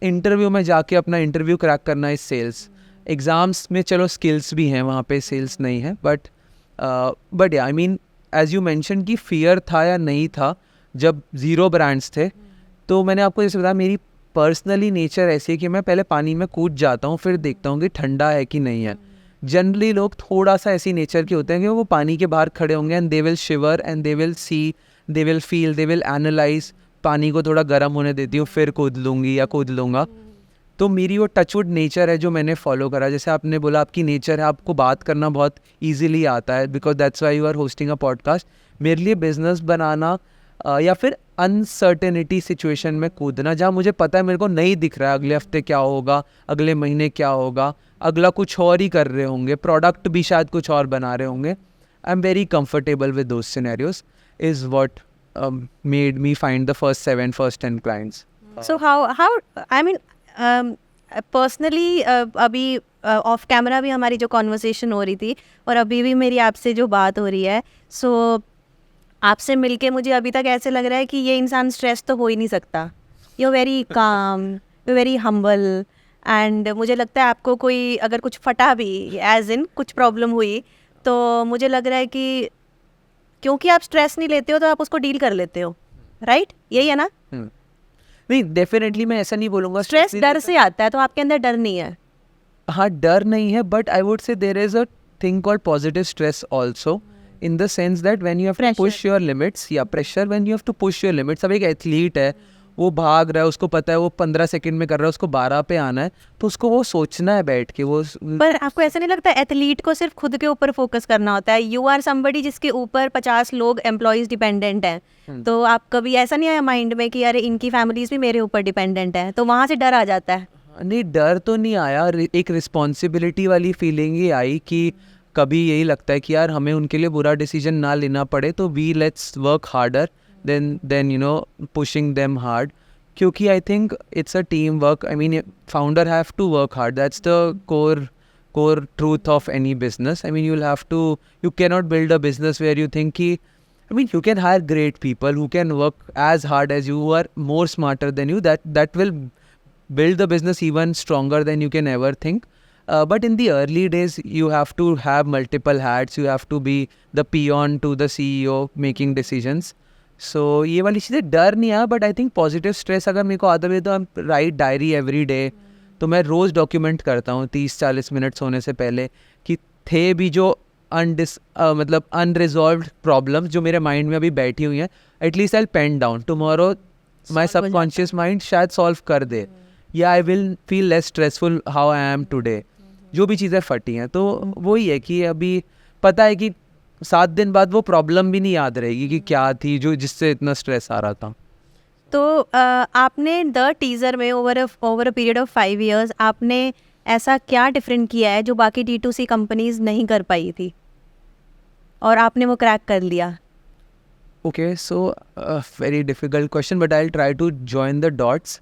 Interview में जाके अपना इंटरव्यू क्रैक करना is सेल्स. एग्ज़ाम्स में चलो स्किल्स भी हैं, वहाँ पे सेल्स नहीं है. बट या एज यू मैंशन कि फियर था या नहीं था जब 0 ब्रांड्स थे, तो मैंने आपको जैसे बताया मेरी पर्सनली नेचर ऐसी है कि मैं पहले पानी में कूद जाता हूँ, फिर देखता हूँ कि ठंडा है कि नहीं है. जनरली लोग थोड़ा सा ऐसी नेचर के होते हैं कि वो पानी के बाहर खड़े होंगे and they will shiver and they will see, they will feel, they will analyse. पानी को थोड़ा गर्म होने देती हूँ, फिर कूद लूँगी या कूद लूँगा. तो मेरी वो टचवुड नेचर है जो मैंने फॉलो करा. जैसे आपने बोला आपकी नेचर है, आपको बात करना बहुत ईजिली आता है, because that's why you are hosting a podcast. मेरे लिए बिजनेस बनाना या फिर अनसर्टेनिटी सिचुएशन में कूदना, जहाँ मुझे पता है मेरे को नहीं दिख रहा है अगले हफ्ते क्या होगा, अगले महीने क्या होगा, अगला कुछ और ही कर रहे होंगे, प्रोडक्ट भी शायद कुछ और बना रहे होंगे. I am very comfortable with those scenarios, is what made me find the first 10 clients. So how personally अभी ऑफ कैमरा भी हमारी जो कॉन्वर्सेशन हो रही थी और अभी भी मेरी आपसे जो बात हो रही है, सो आपसे मिलके मुझे अभी तक ऐसे लग रहा है कि ये इंसान स्ट्रेस तो हो ही नहीं सकता. You very calm, you very humble, and मुझे लगता है आपको कोई अगर कुछ फटा भी एज इन कुछ प्रॉब्लम हुई तो मुझे लग रहा है कि क्योंकि आप स्ट्रेस नहीं लेते हो तो आप उसको डील कर लेते हो, राइट? यही है ना? नहीं, डेफिनेटली मैं ऐसा नहीं बोलूँगा. स्ट्रेस डर से आता है, तो आपके अंदर डर नहीं है. हाँ, डर नहीं है, but I would say there is a thing called positive stress also, in the sense that when you have to push your limits, pressure when you have to push your limits. अब एक एथलीट है, वो भाग रहा है, उसको पता है वो 15 सेकंड में कर रहा है, उसको 12 पे आना है, तो उसको वो सोचना है बैठ के. वो पर आपको ऐसा नहीं लगता एथलीट को सिर्फ खुद के ऊपर फोकस करना होता है? यू आर समबडी जिसके ऊपर 50 लोग एम्प्लॉयज डिपेंडेंट हैं, तो आप कभी ऐसा नहीं आया माइंड में कि अरे इनकी फैमिलीज भी मेरे ऊपर डिपेंडेंट है, तो वहाँ से डर आ जाता है? नहीं, डर तो नहीं आया, एक रिस्पॉन्सिबिलिटी वाली फीलिंग ही आई कि कभी यही लगता है कि यार हमें उनके लिए बुरा डिसीजन ना लेना पड़े, तो we let's work harder than pushing them hard. क्योंकि I think it's a team work. I mean founder have to work hard. That's the core truth of any business. I mean, you cannot build a business where you think you can hire great people who can work as hard as you, who are more smarter than you. That will build the business even stronger than you can ever think. But in the early days, you have to have multiple hats. You have to be the peon to the CEO making decisions. So ये वाली चीज़ें डर नहीं आया, but I think positive stress अगर मेरे को आता है तो राइट डायरी एवरी डे. तो मैं रोज़ डॉक्यूमेंट करता हूँ 30-40 मिनट सोने से पहले कि थे भी जो मतलब अनरिजॉल्व्ड प्रॉब्लम्स जो मेरे माइंड में अभी बैठी हुई हैं, at least I pen down. Tomorrow my subconscious mind शायद सॉल्व कर दे, या I will feel less stressful how I am today. जो भी चीज़ें फटी हैं, तो वही है कि अभी पता है कि 7 दिन बाद वो प्रॉब्लम भी नहीं याद रहेगी कि क्या थी जो जिससे इतना स्ट्रेस आ रहा था. तो आपने द टीज़र में over a period of 5 years आपने ऐसा क्या डिफरेंट किया है जो बाकी D2C कंपनीज नहीं कर पाई थी और आपने वो क्रैक कर लिया? Okay, so very difficult question, but I'll try to join the dots.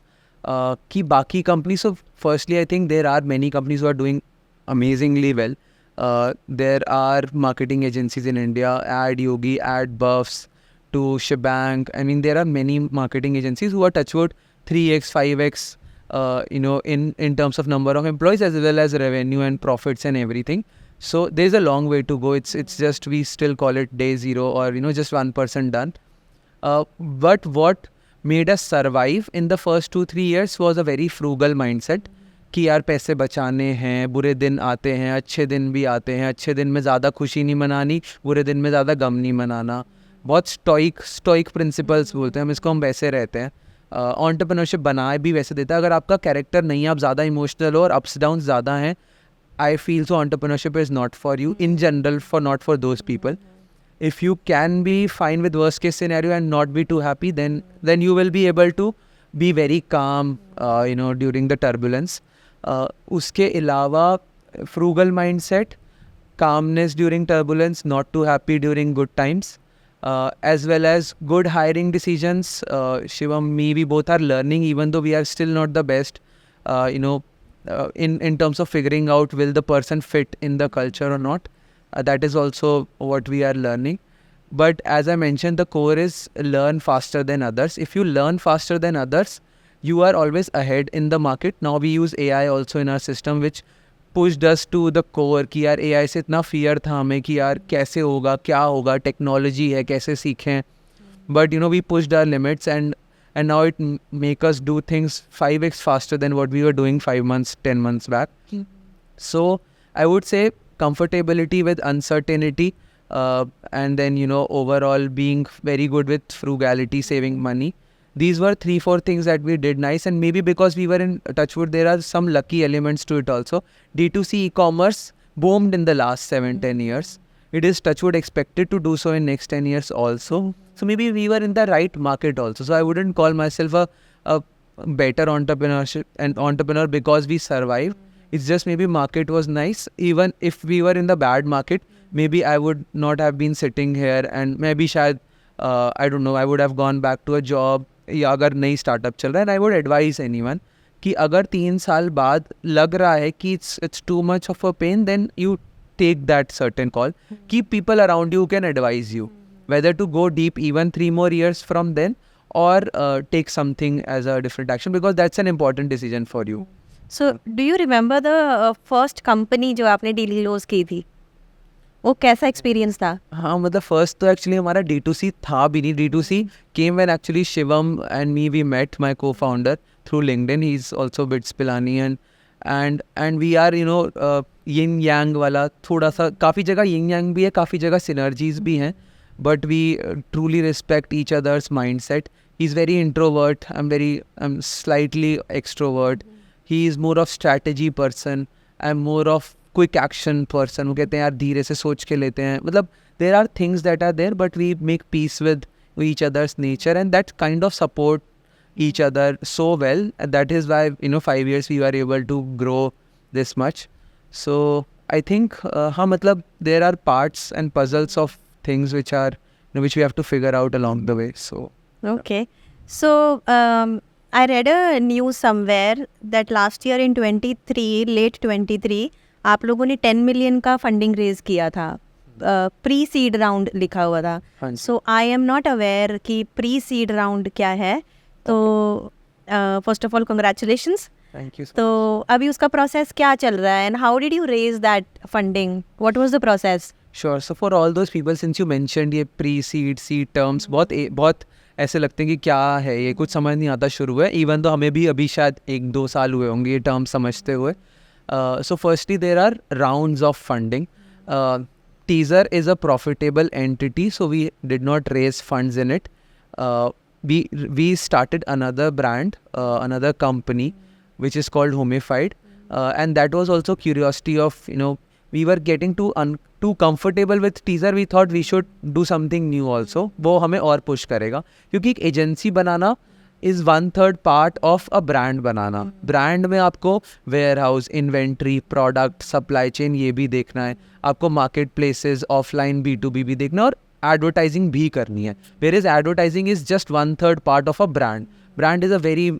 कि बाकी companies, so firstly I think there are many companies who are doing amazingly well. There are marketing agencies in India, AdYogi, AdBuffs, to Shebang. I mean, there are many marketing agencies who are touchwood 3x, 5x, in terms of number of employees as well as revenue and profits and everything. So there's a long way to go. It's just, we still call it day zero, or just 1% done. But what made us survive in the first 2-3 years was a very frugal mindset. कि यार पैसे बचाने हैं, बुरे दिन आते हैं, अच्छे दिन भी आते हैं, अच्छे दिन में ज़्यादा खुशी नहीं मनानी, बुरे दिन में ज़्यादा गम नहीं मनाना. बहुत स्टोइक प्रिंसिपल्स बोलते हैं हम इसको, हम वैसे रहते हैं. एंटरप्रेन्योरशिप बनाए भी वैसे देता है. अगर आपका कैरेक्टर नहीं है, आप ज़्यादा इमोशनल हो और अप्स डाउन ज़्यादा हैं, I feel so entrepreneurship is not for you in general, not for those people. If you can be fine with worst case scenario and not be too happy, then you will be able to be very calm, during the turbulence. उसके अलावा frugal mindset, calmness during turbulence, not too happy during good times, as well as good hiring decisions. Shivam, me, we both are learning, even though we are still not the best, in terms of figuring out will the person fit in the culture or not. That is also what we are learning. But as I mentioned, the core is learn faster than others. If you learn faster than others, you are always ahead in the market. Now we use AI also in our system, which pushed us to the core कि यार AI से इतना fear था हमें कि यार कैसे होगा, क्या होगा, टेक्नोलॉजी है, कैसे सीखें. But we pushed our limits, and now it make us do things 5x faster than what we were doing 5 months, 10 months back. So I would say comfortability with uncertainty, and then overall being very good with frugality, saving money. These were 3-4 things that we did nice, and maybe because we were in touchwood, there are some lucky elements to it also. D2C e-commerce boomed in the last 7-10 years. It is touchwood expected to do so in next 10 years also. So maybe we were in the right market also. So I wouldn't call myself a better entrepreneur because we survived. It's just maybe market was nice. Even if we were in the bad market, maybe I would not have been sitting here, and maybe shayad, I don't know, I would have gone back to a job. या अगर नई स्टार्टअप चल रहा है, and I would advise anyone कि अगर 3 साल बाद लग रहा है कि it's too much of a pain, then you take that certain call. Keep people around you who can advise you, whether to go deep even 3 more years from then, or take something as a different action, because that's an important decision for you. So do you remember the first company जो आपने डेली क्लोज की थी, वो कैसा एक्सपीरियंस था? हाँ, मतलब फर्स्ट तो एक्चुअली हमारा D2C था भी नहीं. D2C came when actually Shivam and me, we met my co-founder through LinkedIn. He's also Bits Pilani, and we are yin yang वाला थोड़ा सा, काफ़ी जगह yin yang भी है, काफ़ी जगह synergies भी हैं, but we truly respect each other's mindset. He's very introvert, I'm slightly extrovert. He is more of strategy person, I'm more of quick action person. वो कहते हैं यार धीरे से सोच के लेते हैं. मतलब there are things that are there, but we make peace with each other's nature, and that kind of support each other so well. And that is why 5 years we were able to grow this much. So I think हाँ, मतलब there are parts and puzzles of things which are which we have to figure out along the way. So Okay. So I read a news somewhere that last year in 23, late 23, आप लोगों ने 10 मिलियन का फंडिंग रेज किया था. प्री सीड राउंड लिखा हुआ था. So I am not aware कि प्री सीड राउंड क्या है. तो first of all congratulations. Thank you. तो अभी उसका प्रोसेस क्या चल रहा है, and how did you raise that funding, what was the process? Sure. So for all those people, since you mentioned ये pre-seed, seed terms, बहुत ऐसे लगते हैं कि क्या है ये, कुछ समझ नहीं आता शुरू है. इवन तो हमें भी अभी शायद 1-2 साल हुए होंगे ये टर्म समझते हुए. So firstly, there are rounds of funding. Teaser is a profitable entity, so we did not raise funds in it. We started another brand, another company, which is called Homified, and that was also curiosity of we were getting too comfortable with teaser. We thought we should do something new also. वो हमें और push करेगा, क्योंकि एक एजेंसी बनाना is 1/3 part of a brand बनाना. ब्रांड में आपको warehouse, inventory, product, supply chain ये भी देखना है, आपको मार्केट प्लेसेस, ऑफलाइन B2B भी देखना है और एडवर्टाइजिंग भी करनी है. Whereas advertising is just 1/3 part of a brand. Brand is a very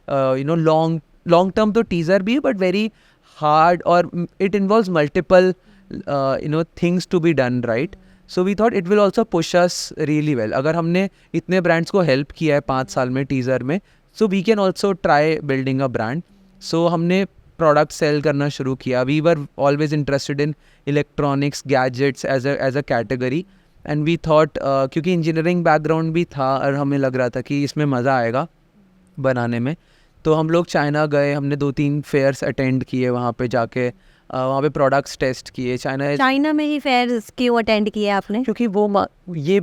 long term तो टीजर भी है बट वेरी हार्ड और it involves multiple things to be done, right? So we thought it will also push us really well. अगर हमने इतने ब्रांड्स को हेल्प किया है 5 साल में टीज़र में, so we can also try building a brand. So हमने प्रोडक्ट सेल करना शुरू किया. We were always interested in electronics, gadgets as a category. And we thought क्योंकि इंजीनियरिंग बैकग्राउंड भी था और हमें लग रहा था कि इसमें मज़ा आएगा बनाने में, तो हम लोग चाइना गए. हमने 2-3 फेयर्स अटेंड किए वहाँ पे जाके, वहाँ पे प्रोडक्ट्स टेस्ट किए. चाइना में ही फेयर क्यों अटेंड किए आपने? क्योंकि वो ये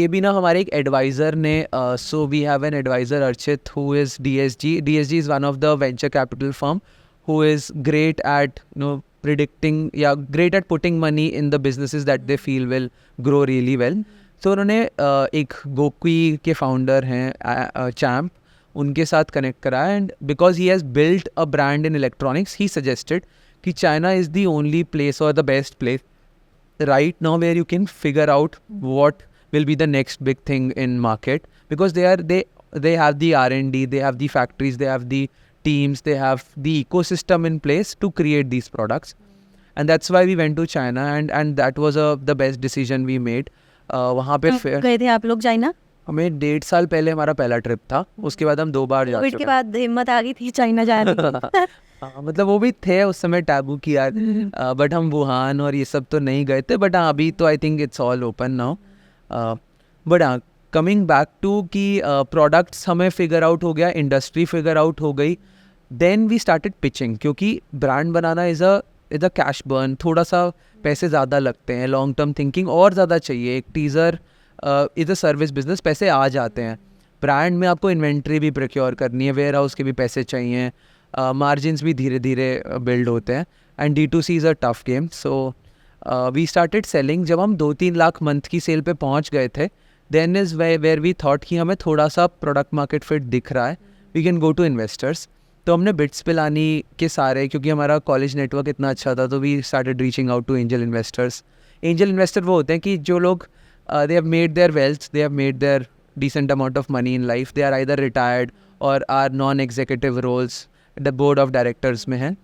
भी ना हमारे एक एडवाइज़र ने, so we have an advisor Archit who is DSG is one of the venture capital firm who is great at predicting, great at putting money in the businesses that they feel will grow really well. So उन्होंने एक गोक्वी के फाउंडर हैं चैम्प, उनके साथ कनेक्ट करा. And because he has built a brand in electronics, he suggested कि China is the only place और the best place right now where you can figure out what will be the next big thing in market, because they have the R&D, they have the factories, they have the teams, they have the ecosystem in place to create these products. And that's why we went to China, and that was the best decision we made. वहाँ पे गए थे आप लोग चाइना? हमें 1.5 साल पहले हमारा पहला ट्रिप था. उसके बाद हम 2 बार जा चुके. के बाद हिम्मत आ गई थी चाइना जाने की? हाँ, मतलब वो भी थे उस समय टैबू किया, बट हम वुहान और ये सब तो नहीं गए थे. बट हाँ, अभी तो आई think it's all open now. But हाँ, कमिंग बैक टू कि प्रोडक्ट्स हमें फिगर आउट हो गया, इंडस्ट्री फिगर आउट हो गई, देन वी स्टार्टेड पिचिंग. क्योंकि brand banana is a cash burn, थोड़ा सा पैसे ज़्यादा लगते हैं, लॉन्ग टर्म थिंकिंग और ज़्यादा चाहिए. एक teaser is a service business, पैसे आ जाते हैं. ब्रांड में आपको इन्वेंट्री भी प्रोक्योर करनी है, वेयर हाउस के भी पैसे चाहिए, मार्जिन्स भी धीरे धीरे बिल्ड होते हैं. And D2C is a tough game. So we started selling. जब हम 2-3 लाख मंथ की सेल पे पहुंच गए थे, then is where we thought कि हमें थोड़ा सा प्रोडक्ट मार्केट फिट दिख रहा है, we can go to investors. तो हमने बिट्स पिलानी के सारे, क्योंकि हमारा कॉलेज नेटवर्क इतना अच्छा था, तो we started reaching out to angel investors. Angel investor वो होते हैं कि जो लोग they have made their wealth, they have made their decent amount of money in life, they are either retired or are non-executive roles, the board of directors में हैं,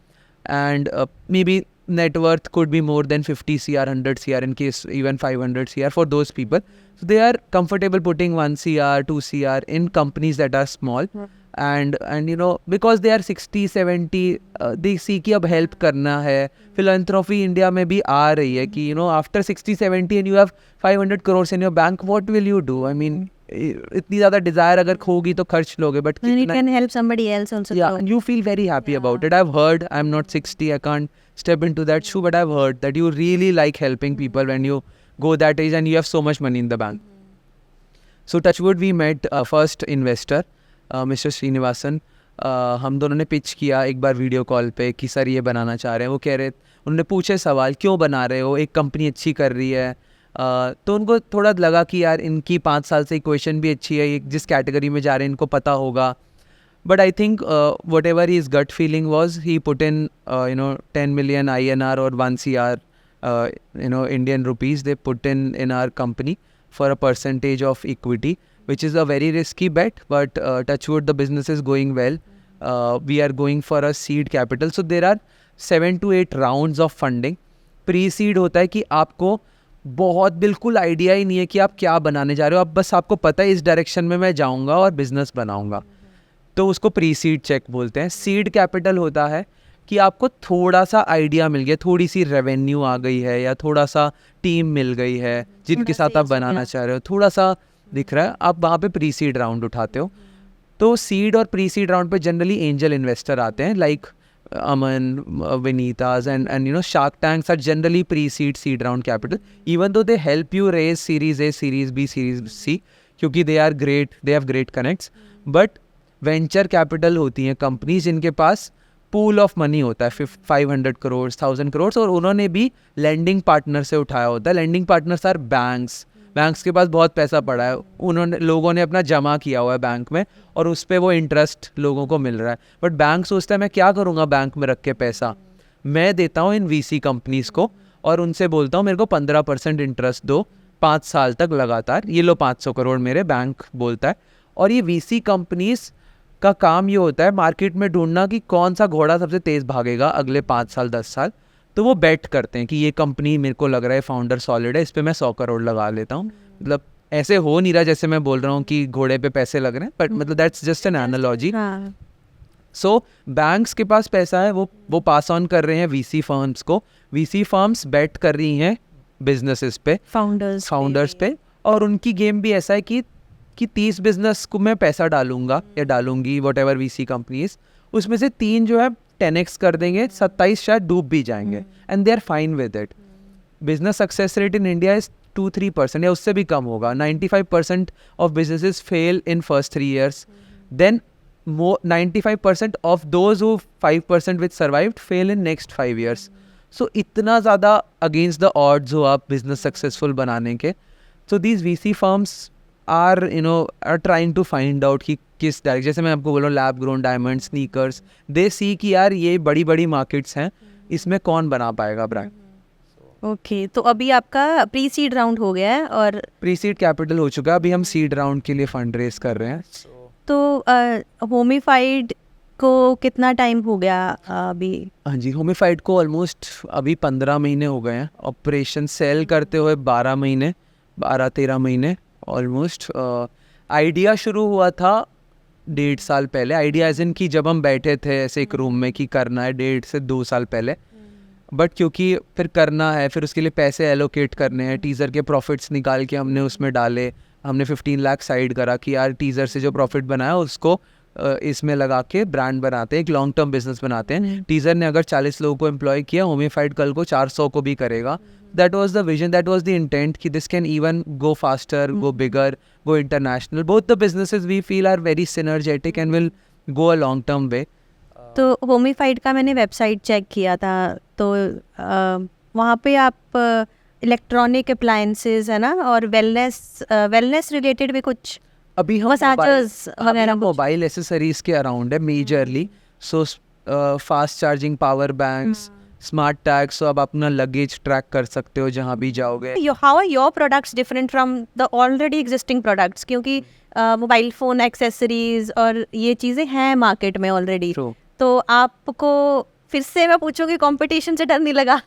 and maybe net worth could be more than 50 CR, 100 CR, in case even 500 CR for those people. So they are comfortable putting 1 CR, 2 CR in companies that are small. And because they are 60-70, they see कि अब हेल्प करना है. फिलैंथ्रोपी इंडिया में भी आ रही है कि after 60-70 and you have 500 crores in your bank, what will you do? I mean, इतनी ज़्यादा डिज़ायर अगर खोगी तो खर्च लोगे, but you can help somebody else also. Yeah, and you feel very happy about it. I've heard, I'm not 60, I can't step into that shoe, but I've heard that you really like helping people when you go that age and you have so much money in the bank. So touchwood, we met first investor, mister Srinivasan. हम दोनों ने पिच किया एक बार वीडियो कॉल पे कि सर ये बनाना चाह रहे हैं. वो कह रहे, उन्होंने पूछे सवाल, क्यों बना रहे हो, एक कंपनी अच्छी कर रही है. तो उनको थोड़ा लगा कि यार इनकी 5 साल से इक्वेशन भी अच्छी है, जिस कैटेगरी में जा रहे हैं इनको पता होगा. But I think whatever his gut feeling was, he put in 10 million INR or 1 CR Indian rupees, they put in our company for a percentage of equity, which is a very risky bet, but touchwood, the business is going well. We are going for a seed capital. So there are 7 to 8 rounds of funding. Pre-seed होता है कि आपको बहुत बिल्कुल आइडिया ही नहीं है कि आप क्या बनाने जा रहे हो, आप बस आपको पता है इस डायरेक्शन में मैं जाऊंगा और बिजनेस बनाऊंगा, तो उसको प्री-सीड चेक बोलते हैं. सीड कैपिटल होता है कि आपको थोड़ा सा आइडिया मिल गया, थोड़ी सी रेवेन्यू आ गई है, या थोड़ा सा टीम मिल गई है जिनके साथ आप बनाना चाह रहे हो, थोड़ा सा दिख रहा है, आप वहाँ पे प्री-सीड राउंड उठाते हो. तो सीड और प्री-सीड राउंड पे जनरली एंजल इन्वेस्टर आते हैं, like Aman, Vanitas, and Shark Tanks are generally pre-seed, seed round capital, even though they help you raise Series A, Series B, Series C, क्योंकि they are great, they have great connects. But venture capital होती हैं कंपनीज जिनके पास pool of money होता है 500 crores, 1000 crores, और उन्होंने भी lending partner से उठाया होता है. Lending partners are banks, banks के पास बहुत पैसा पड़ा है, लोगों ने अपना जमा किया हुआ है बैंक में और उस पर वो इंटरेस्ट लोगों को मिल रहा है। बट बैंक सोचता है मैं क्या करूँगा बैंक में रख के पैसा, मैं देता हूँ इन VC कंपनीज़ को और उनसे बोलता हूँ मेरे को 15% इंटरेस्ट दो 5 साल तक लगातार, ये लो 500 करोड़ मेरे, बैंक बोलता है। और ये VC कंपनीज़ का काम ये होता है मार्केट में ढूंढना कि कौन सा घोड़ा सबसे तेज़ भागेगा अगले 5 साल 10 साल। तो वो बेट करते हैं कि ये कंपनी मेरे को लग रहा है फाउंडर सॉलिड है, इस पर मैं 100 करोड़ लगा लेता हूँ। मतलब ऐसे हो नहीं रहा जैसे मैं बोल रहा हूँ कि घोड़े पे पैसे लग रहे हैं, बट मतलब that's just an analogy. So banks के पास पैसा है, वो पास ऑन कर रहे हैं VC फर्म्स को, VC फर्म्स बेट कर रही हैं बिजनेसेस पे, फाउंडर्स पे। और उनकी गेम भी ऐसा है कि 30 बिजनेस को मैं पैसा डालूंगा या डालूंगी वट एवर VC कंपनीज, उसमें से 3 जो है 10x कर देंगे, 27 शायद डूब भी जाएंगे and they are fine with it. Business success rate in India is 2-3% या उससे भी कम होगा। 95% of businesses fail in first 3 years, then 95% of those who 5% which survived fail in next 5 years. So इतना ज़्यादा against the odds हो आप business successful बनाने के। So these VC firms are trying to find out कि किस डायरेक्ट, जैसे मैं आपको बोल रहा हूँ लैब ग्रोन डायमंड स्नीकर्स, दे सी कि यार ये बड़ी बड़ी मार्केट्स हैं, इसमें कौन बना पाएगा ब्रांड। ओके तो अभी आपका प्री सीड राउंड हो गया है और प्री सीड कैपिटल हो चुका है, अभी हम सीड राउंड के लिए फंड रेज कर रहे हैं। तो होमिफाइड को कितना टाइम हो गया अभी? हाँ जी, होमिफाइड को ऑलमोस्ट अभी 15 महीने हो गए हैं ऑपरेशन, सेल करते हुए 12-13 महीने ऑलमोस्ट। आइडिया शुरू हुआ था 1.5 साल पहले, आइडिया एज इन कि जब हम बैठे थे ऐसे एक रूम में कि करना है 1.5 से 2 साल पहले। बट क्योंकि फिर करना है, फिर उसके लिए पैसे एलोकेट करने हैं, टीज़र के प्रॉफिट्स निकाल के हमने उसमें डाले, हमने 15 लाख साइड करा कि यार टीज़र से जो प्रॉफिट बनाया उसको इसमें लगा के ब्रांड बनाते हैं, एक लॉन्ग टर्म बिजनेस बनाते हैं। टीज़र ने अगर 40 लोगों को एम्प्लॉय किया, होमिफाइड कल को 400 को भी करेगा। That was the vision, that was the intent कि this can even go faster, go bigger, go international. Both the businesses we feel are very synergetic and will go a long term way. तो होमिफाइड का मैंने वेबसाइट चेक किया था, तो वहाँ पे आप इलेक्ट्रॉनिक अप्लायंसेस है ना, और वेलनेस रिलेटेड भी कुछ अभी हम मोबाइल एसेसरीज के अराउंड है majorly. So fast charging power banks, smart tags, so आप अपना लगेज ट्रैक कर सकते हो जहाँ भी जाओगे। How are your products different from the already existing products? क्योंकि मोबाइल फ़ोन एक्सेसरीज और ये चीज़ें हैं मार्केट में ऑलरेडी, तो आपको फिर से मैं पूछूंगी कंपटीशन से डर नहीं लगा?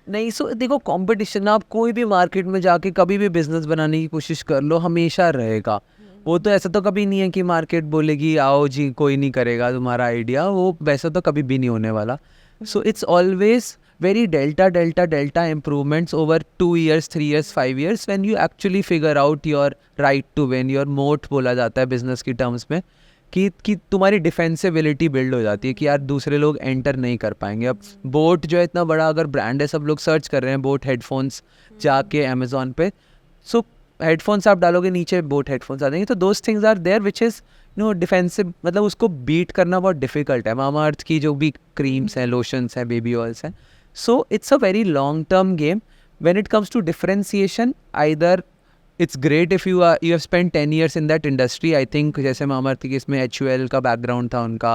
नहीं, सो देखो कंपटीशन, आप कोई भी मार्केट में जाके कभी भी बिजनेस बनाने की कोशिश कर लो, हमेशा रहेगा। वो तो ऐसा तो कभी नहीं है कि मार्केट बोलेगी आओ जी कोई नहीं करेगा तुम्हारा आइडिया, वो वैसा तो कभी भी नहीं होने वाला। So it's always very delta improvements over 2 years, 3 years, 5 years when you actually figure out your right to win, your moat बोला जाता है बिजनेस की टर्म्स में, कि तुम्हारी डिफेंसिबिलिटी बिल्ड हो जाती है कि यार दूसरे लोग एंटर नहीं कर पाएंगे। अब बोट जो है इतना बड़ा अगर ब्रांड है, सब लोग सर्च कर रहे हैं बोट हेडफोन्स जाके अमेजोन पे, सो हेडफोन्स आप डालोगे नीचे बोट हेडफोन्स आ जाएंगे। तो those things are there which is defensive, मतलब उसको बीट करना बहुत डिफिकल्ट है। मामा अर्थ की जो भी क्रीम्स हैं, लोशंस हैं, बेबी ऑयल्स हैं, so it's a very long term game. When it comes to differentiation, either it's great if you have spent 10 years in that industry. I think जैसे मामा की इसमें HUL का बैकग्राउंड था उनका,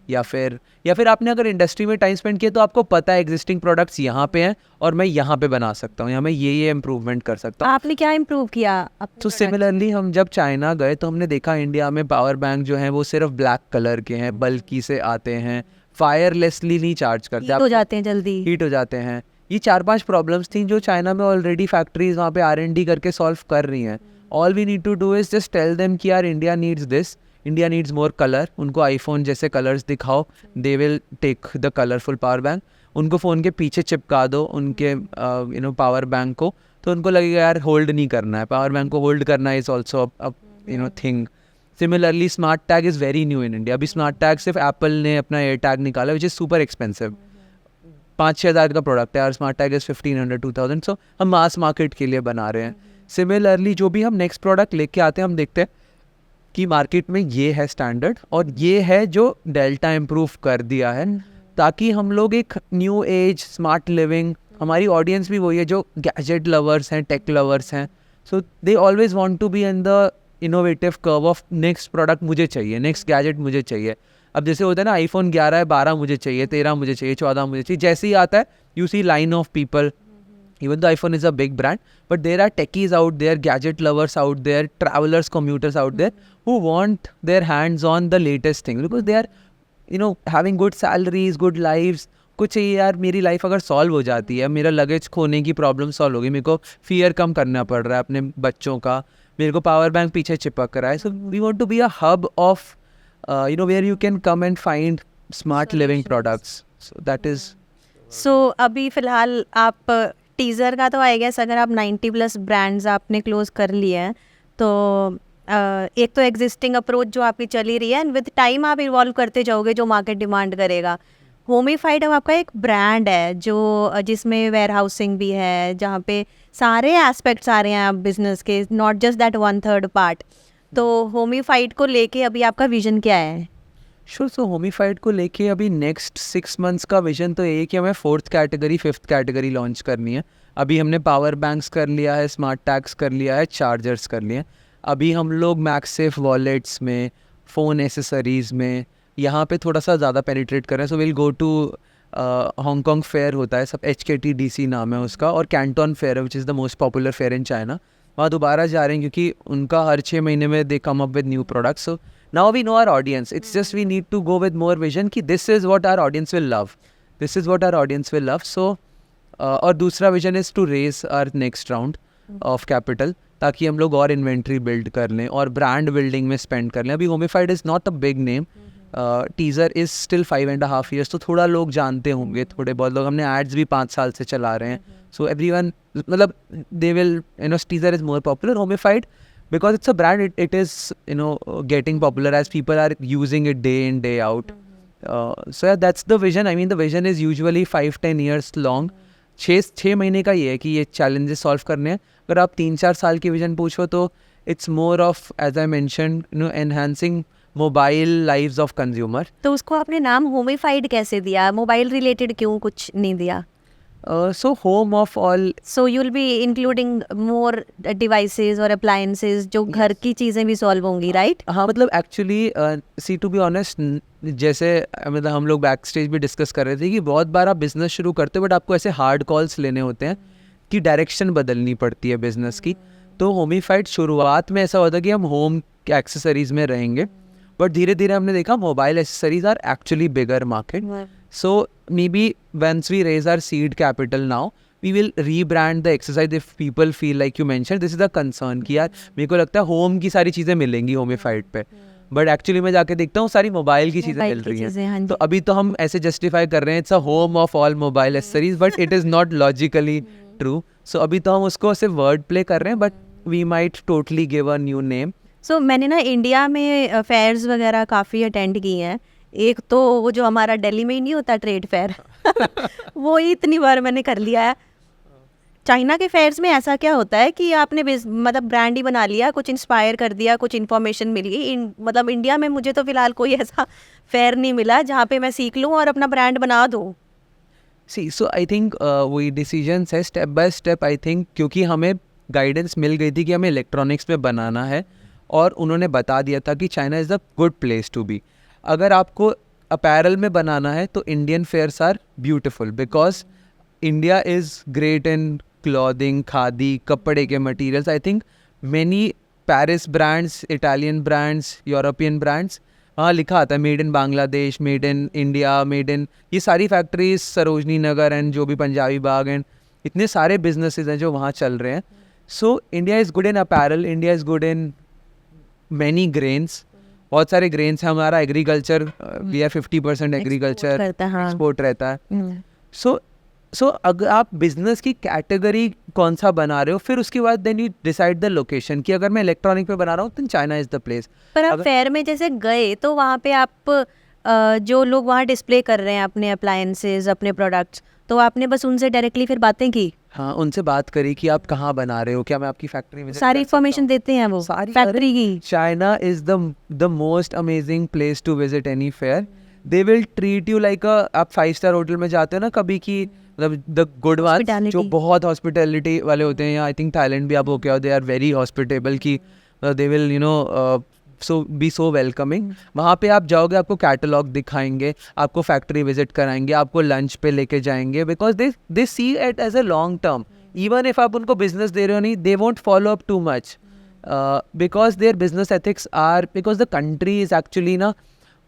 या फिर आपने अगर इंडस्ट्री में टाइम स्पेंड किया तो आपको पता है एग्जिस्टिंग प्रोडक्ट्स यहाँ पे हैं और मैं यहाँ पे बना सकता हूँ, या मैं ये इम्प्रूवमेंट कर सकता हूँ। आपने क्या इम्प्रूव किया? तो सिमिलरली हम जब चाइना गए तो हमने देखा इंडिया में पावर बैंक जो हैं वो सिर्फ ब्लैक कलर के हैं, बल्कि से आते हैं, फायरलेसली नहीं चार्ज करते, हीट हो जाते हैं, जल्दी हीट हो जाते हैं। ये 4-5 प्रॉब्लम्स थी जो चाइना में ऑलरेडी फैक्ट्रीज वहाँ पे R&D करके सॉल्व कर रही हैं। All we need to do is just tell them कि यार India needs this, India needs more colour. उनको आईफोन जैसे कलर्स दिखाओ, they will take the colourful power bank. उनको फ़ोन के पीछे चिपका दो उनके पावर बैंक को, तो उनको लगेगा यार होल्ड नहीं करना है, पावर बैंक को होल्ड करना is also thing. Similarly smart tag is very new in India. अभी स्मार्ट टैग सिर्फ एप्पल ने अपना एयर टैग निकाला विच इज़ सुपर एक्सपेंसिव, 5-6 हज़ार का प्रोडक्ट है और स्मार्ट टैग इज़ 1500-2000। सो हम मास मार्केट के लिए बना रहे हैं। सिमिलरली जो भी हम नेक्स्ट प्रोडक्ट लेके आते हैं, हम देखते हैं कि मार्केट में ये है स्टैंडर्ड और ये है जो डेल्टा इम्प्रूव कर दिया है, ताकि हम लोग एक न्यू एज स्मार्ट लिविंग, हमारी ऑडियंस भी वही है जो गैजेट लवर्स हैं, टेक लवर्स हैं, So they always want to be in the innovative curve of next product मुझे चाहिए, next gadget मुझे चाहिए. अब जैसे होता है ना iPhone 11 है, 12 मुझे चाहिए, 13 मुझे चाहिए, 14 मुझे चाहिए. जैसे ही आता है you see line of people. Even though iPhone is a big brand, but there are techies out there, gadget lovers out there, travelers, commuters out there who want their hands on the latest thing because they are, you know, having good salaries, good lives. कुछ चाहिए यार, मेरी लाइफ अगर सॉल्व हो जाती है, मेरा लगेज खोने की प्रॉब्लम सॉल्व होगी, मेरे को फियर कम करना पड़ रहा है अपने बच्चों का, मेरे को पावर बैंक पीछे चिपक रहा है. So we want to be a hub of you know, where you can come and find smart living products. So that is. सो अभी फ़िलहाल आप टीज़र का तो आई गेस अगर आप 90+ ब्रांड्स आपने क्लोज कर लिए हैं तो एक तो एग्जिस्टिंग अप्रोच जो आपकी चली रही है एंड विद टाइम आप इवॉल्व करते जाओगे जो मार्केट डिमांड करेगा. होमीफाइड अब आपका एक ब्रांड है जो जिसमें वेयर हाउसिंग भी है, जहाँ पे सारे एस्पेक्ट्स आ रहे हैं आप बिजनेस के, नॉट जस्ट दैट 1/3 पार्ट. तो होमीफाइड को लेके अभी आपका विजन क्या है? श्योर. सो होमीफाइड को लेके अभी नेक्स्ट 6 मंथ्स का विजन तो ये है कि हमें 4th category 5th category launch करनी है. अभी हमने पावर बैंक्स कर लिया है, स्मार्ट टैग्स कर लिया है, चार्जर्स कर लिए हैं. अभी हम लोग मैक्सेफ वॉलेट्स में, फ़ोन एसेसरीज़ में यहाँ पे थोड़ा सा ज़्यादा पेनिट्रेट कर रहे हैं. So will go to Hong Kong fair होता है, सब HKTDC नाम है उसका, और कैंटोन फेयर है which is the most popular fair in China. वहाँ दोबारा जा रहे हैं क्योंकि उनका हर 6 महीने में they come up with new products. So now we know our audience. It's just we need to go with more vision कि this is what our audience will love. This is what our audience will love. So और दूसरा vision is to raise our next round of capital ताकि हम लोग और inventory build कर लें और brand building में spend कर लें. अभी Homified is not a big name. Teaser is still 5.5 years. तो थोड़ा लोग जानते होंगे, थोड़े बहुत लोग. हमने ads भी 5 साल से चला रहे हैं. So everyone मतलब they will, you know, Teaser is more popular. Homified because it's a brand, it is, you know, getting popular as people are using it day in day out. So yeah, that's the vision. I mean, the vision is usually 5-10 years long. 6 महीने का ये है कि ये challenges solve करने हैं. अगर आप 3-4 साल की vision पूछो तो it's more of, as I mentioned, you know, enhancing mobile lives of consumer. तो उसको आपने नाम होमीफाइड कैसे दिया? मोबाइल रिलेटेड क्यों कुछ नहीं दिया? So home of all. So you'll be including more devices और appliances जो घर की चीज़ें भी सॉल्व होंगी, राइट? हाँ, मतलब actually see to be honest, जैसे मतलब हम लोग बैक स्टेज भी डिस्कस कर रहे थे कि बहुत बार आप बिजनेस शुरू करते हो बट आपको ऐसे हार्ड कॉल्स लेने होते हैं कि डायरेक्शन बदलनी पड़ती है बिजनेस की. तो होमीफाइड शुरुआत में ऐसा होता कि हम होम के एक्सेसरीज में रहेंगे, बट धीरे धीरे हमने देखा mobile accessories are actually bigger market. So maybe once we raise our seed capital now, we will rebrand the exercise if people feel like you mentioned. This is a concern कि यार मेरे को लगता है होम की सारी चीज़ें मिलेंगी होमीफाइड पे, बट एक्चुअली मैं जाके देखता हूँ सारी मोबाइल की चीज़ें मिल रही हैं. तो अभी तो हम ऐसे जस्टिफाई कर रहे हैं it's a home of all mobile accessories, but it is not logically true. So अभी तो हम उसको सिर्फ वर्ड प्ले कर रहे हैं, but we might totally give a new name. So मैंने ना इंडिया में फेयर्स वगैरह काफ़ी अटेंड की हैं. एक तो वो जो हमारा दिल्ली में ही नहीं होता ट्रेड फेयर वो ही इतनी बार मैंने कर लिया है. चाइना के फेयर्स में ऐसा क्या होता है कि आपने मतलब ब्रांड ही बना लिया, कुछ इंस्पायर कर दिया, कुछ इन्फॉर्मेशन मिल गई. मतलब इंडिया में मुझे तो फ़िलहाल कोई ऐसा फेयर नहीं मिला जहाँ पे मैं सीख लूँ और अपना ब्रांड बना दूँ. सी सो आई थिंक वही डिसीजंस है step by step. I think क्योंकि हमें गाइडेंस मिल गई थी कि हमें इलेक्ट्रॉनिक्स में बनाना है और उन्होंने बता दिया था कि China is a good place to be. अगर आपको अपैरल में बनाना है तो Indian fairs are beautiful because India is great in clothing, khadi, कपड़े के materials. I think many Paris brands, Italian brands, European brands, वहाँ लिखा आता है made in Bangladesh, made in India, made in, ये सारी फैक्ट्रीज सरोजनी नगर एंड जो भी पंजाबी बाग एंड इतने सारे बिजनेसेस हैं जो वहाँ चल रहे हैं. So India is good in apparel, India is good in many grains. बहुत सारे ग्रेन्स हैं. हमारा agriculture, we are 50% agriculture export रहता है. सो अगर आप बिजनेस की कैटेगरी कौन सा बना रहे हो, फिर उसके बाद then you decide the location कि अगर मैं इलेक्ट्रॉनिक पे बना रहा हूँ तो चाइना इज़ द प्लेस. पर आप फेयर में जैसे गए तो वहाँ पे आप जो लोग वहाँ डिस्प्ले कर रहे हैं अपने अप्लायंसेज, अपने प्रोडक्ट्स, तो आपने बस उनसे डायरेक्टली फिर बातें की? हाँ, उनसे बात करी कि आप कहाँ बना रहे हो, क्या मैं आपकी फैक्ट्री में सारी इन्फॉर्मेशन देते हैं वो सारी फैक्ट्री की. China is the most amazing place to visit any fair. They will treat you like आप 5 स्टार होटल में जाते हो ना कभी कि मतलब द गुड वंस जो Hospitality. बहुत हॉस्पिटैलिटी वाले होते हैं, या आई थिंक थाईलैंड भी आप हो क्या, दे आर वेरी हॉस्पिटेबल की they will so be so welcoming. वहाँ पे आप जाओगे, आपको कैटलॉग दिखाएंगे, आपको फैक्ट्री विजिट कराएंगे, आपको लंच पे लेके जाएंगे, because they see it as a long term. Even if आप उनको बिजनेस दे रहे हो नहीं, they won't follow up too much because their business ethics are, because the country is actually ना,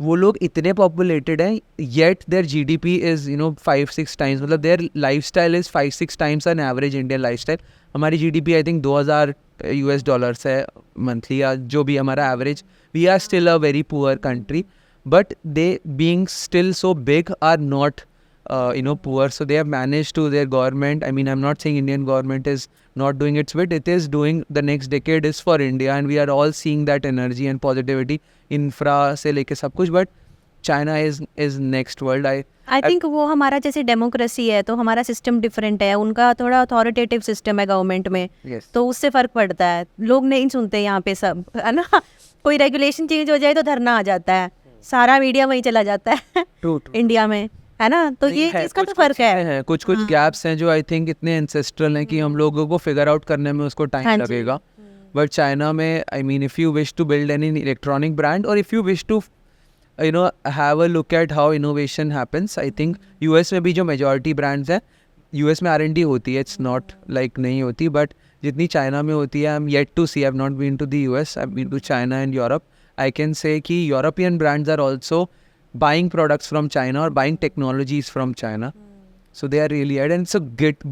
वो लोग इतने पॉपुलेटेड हैं, yet their GDP is 5-6 times, मतलब their life style is 5-6 times an average Indian life style. हमारी GDP आई थिंक $2000 है मंथली, या जो भी हमारा average. We are still a very poor country, but they being still so big are not poor. So they have managed to, their government, I mean, I'm not saying Indian government is not doing its bit, it is doing. The next decade is for India, and we are all seeing that energy and positivity, infra से लेके सब कुछ. But China is next world. I think वो हमारा जैसे डेमोक्रेसी है, तो हमारा सिस्टम डिफरेंट है, उनका थोड़ा अथॉरिटेटिव सिस्टम है गवर्नमेंट में, Yes. तो उससे फ़र्क पड़ता है. लोग नहीं सुनते यहाँ पे सब, है ना. कोई रेगुलेशन चेंज हो जाए तो धरना आ जाता है, सारा मीडिया वहीं चला जाता है True. इंडिया में, है ना. तो ये इसका तो फ़र्क है. कुछ गैप्स हैं जो आई थिंक इतने एंसेस्ट्रल हैं कि हम लोगों को फिगर आउट करने में उसको हाँ टाइम जी. लगेगा. बट चाइना में, I mean, if you wish to build any electronic brand, और if you wish to have a look at how innovation happens, I think US में भी जो majority brands हैं, US में R&D होती है, it's not like नहीं होती, but जितनी चाइना में होती है, I'm yet to see, I've not been to the US, I've been to China and Europe. I can say कि European brands are also buying products from China or buying technologies from China. So they are really ahead, and it's a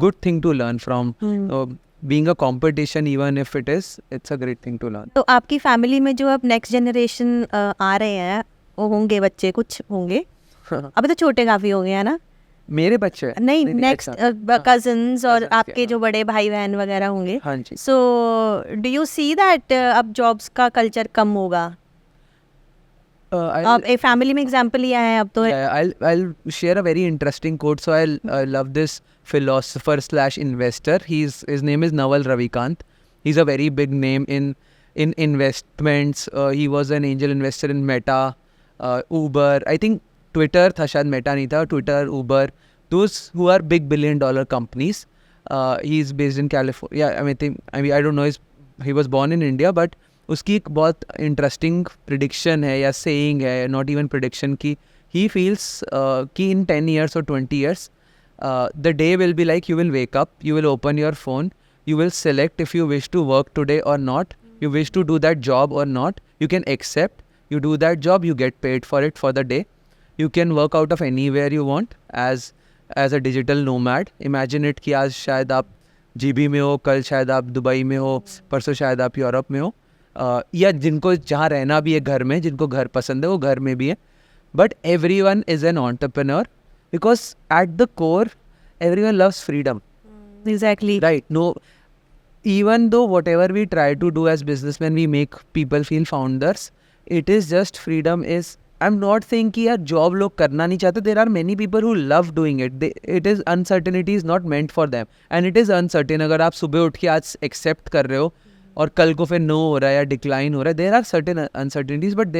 good thing to learn from. Being a competition, even if it is, it's a great thing to learn. तो आपकी फैमिली में जो अब नेक्स्ट जनरेशन आ रहे हैं, वो होंगे बच्चे, कुछ होंगे, अभी तो छोटे काफ़ी हो गए हैं ना. मेरे बच्चे नहीं, नेक्स्ट कजन्स और Cousins, आपके yeah. जो बड़े भाई बहन वगैरह होंगे. हाँ जी. So do you see that अब जॉब्स का कल्चर कम होगा? अब एक फैमिली में एग्जांपल लिया है अब तो. Yeah, I'll share a very interesting quote. So I love this philosopher slash investor. His name is Naval Ravikant. He's a very big name in investments. He was an angel investor in Meta, Uber. I think Twitter था शायद, Meta नहीं था. Twitter, Uber, those who are big $1 billion companies. He's based in California. Yeah, I don't know. He was born in India, but उसकी एक बहुत इंटरेस्टिंग प्रिडिक्शन है या सेइंग है, नॉट इवन प्रिडिक्शन, की ही फील्स कि इन 10 years or 20 years the day will be like you will wake up, you will open your phone, you will select if you wish to work today or not, you wish to do that job or not, you can accept, you do that job, you get paid for it for the day, you can work out of anywhere you want as a digital nomad. Imagine it कि आज शायद आप GB में हो, कल शायद आप दुबई में हो, परसों शायद आप यूरोप में हो, या जिनको जहाँ रहना भी है घर में, जिनको घर पसंद है वो घर में भी है. But everyone is an entrepreneur because at the core everyone loves freedom. Exactly. Right. No, even though whatever we try to do as businessmen, we make people feel founders, it is just freedom is, I'm not saying कि यार job लोग करना नहीं चाहते. There are many people who love doing it. It is uncertainty is not meant for them. And it is uncertain. अगर आप सुबह उठ के आज accept कर रहे हो और कल को फिर no हो रहा है या decline हो रहा है, there are certain uncertainties, but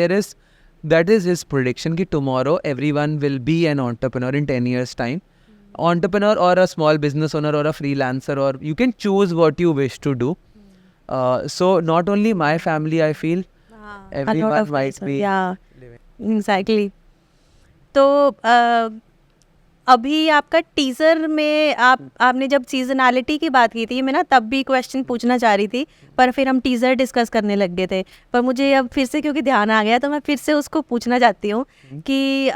that is his prediction कि tomorrow everyone will be an entrepreneur in 10 years time. Entrepreneur or a small business owner or a freelancer, or you can choose what you wish to do. So not only my family, I feel everyone might be living. Exactly. तो अभी आपका टीज़र में आपने जब सीजनैलिटी की बात की थी, मैं ना तब भी क्वेश्चन पूछना चाह रही थी, पर फिर हम टीज़र डिस्कस करने लग गए थे. पर मुझे अब फिर से क्योंकि ध्यान आ गया, तो मैं फिर से उसको पूछना चाहती हूँ कि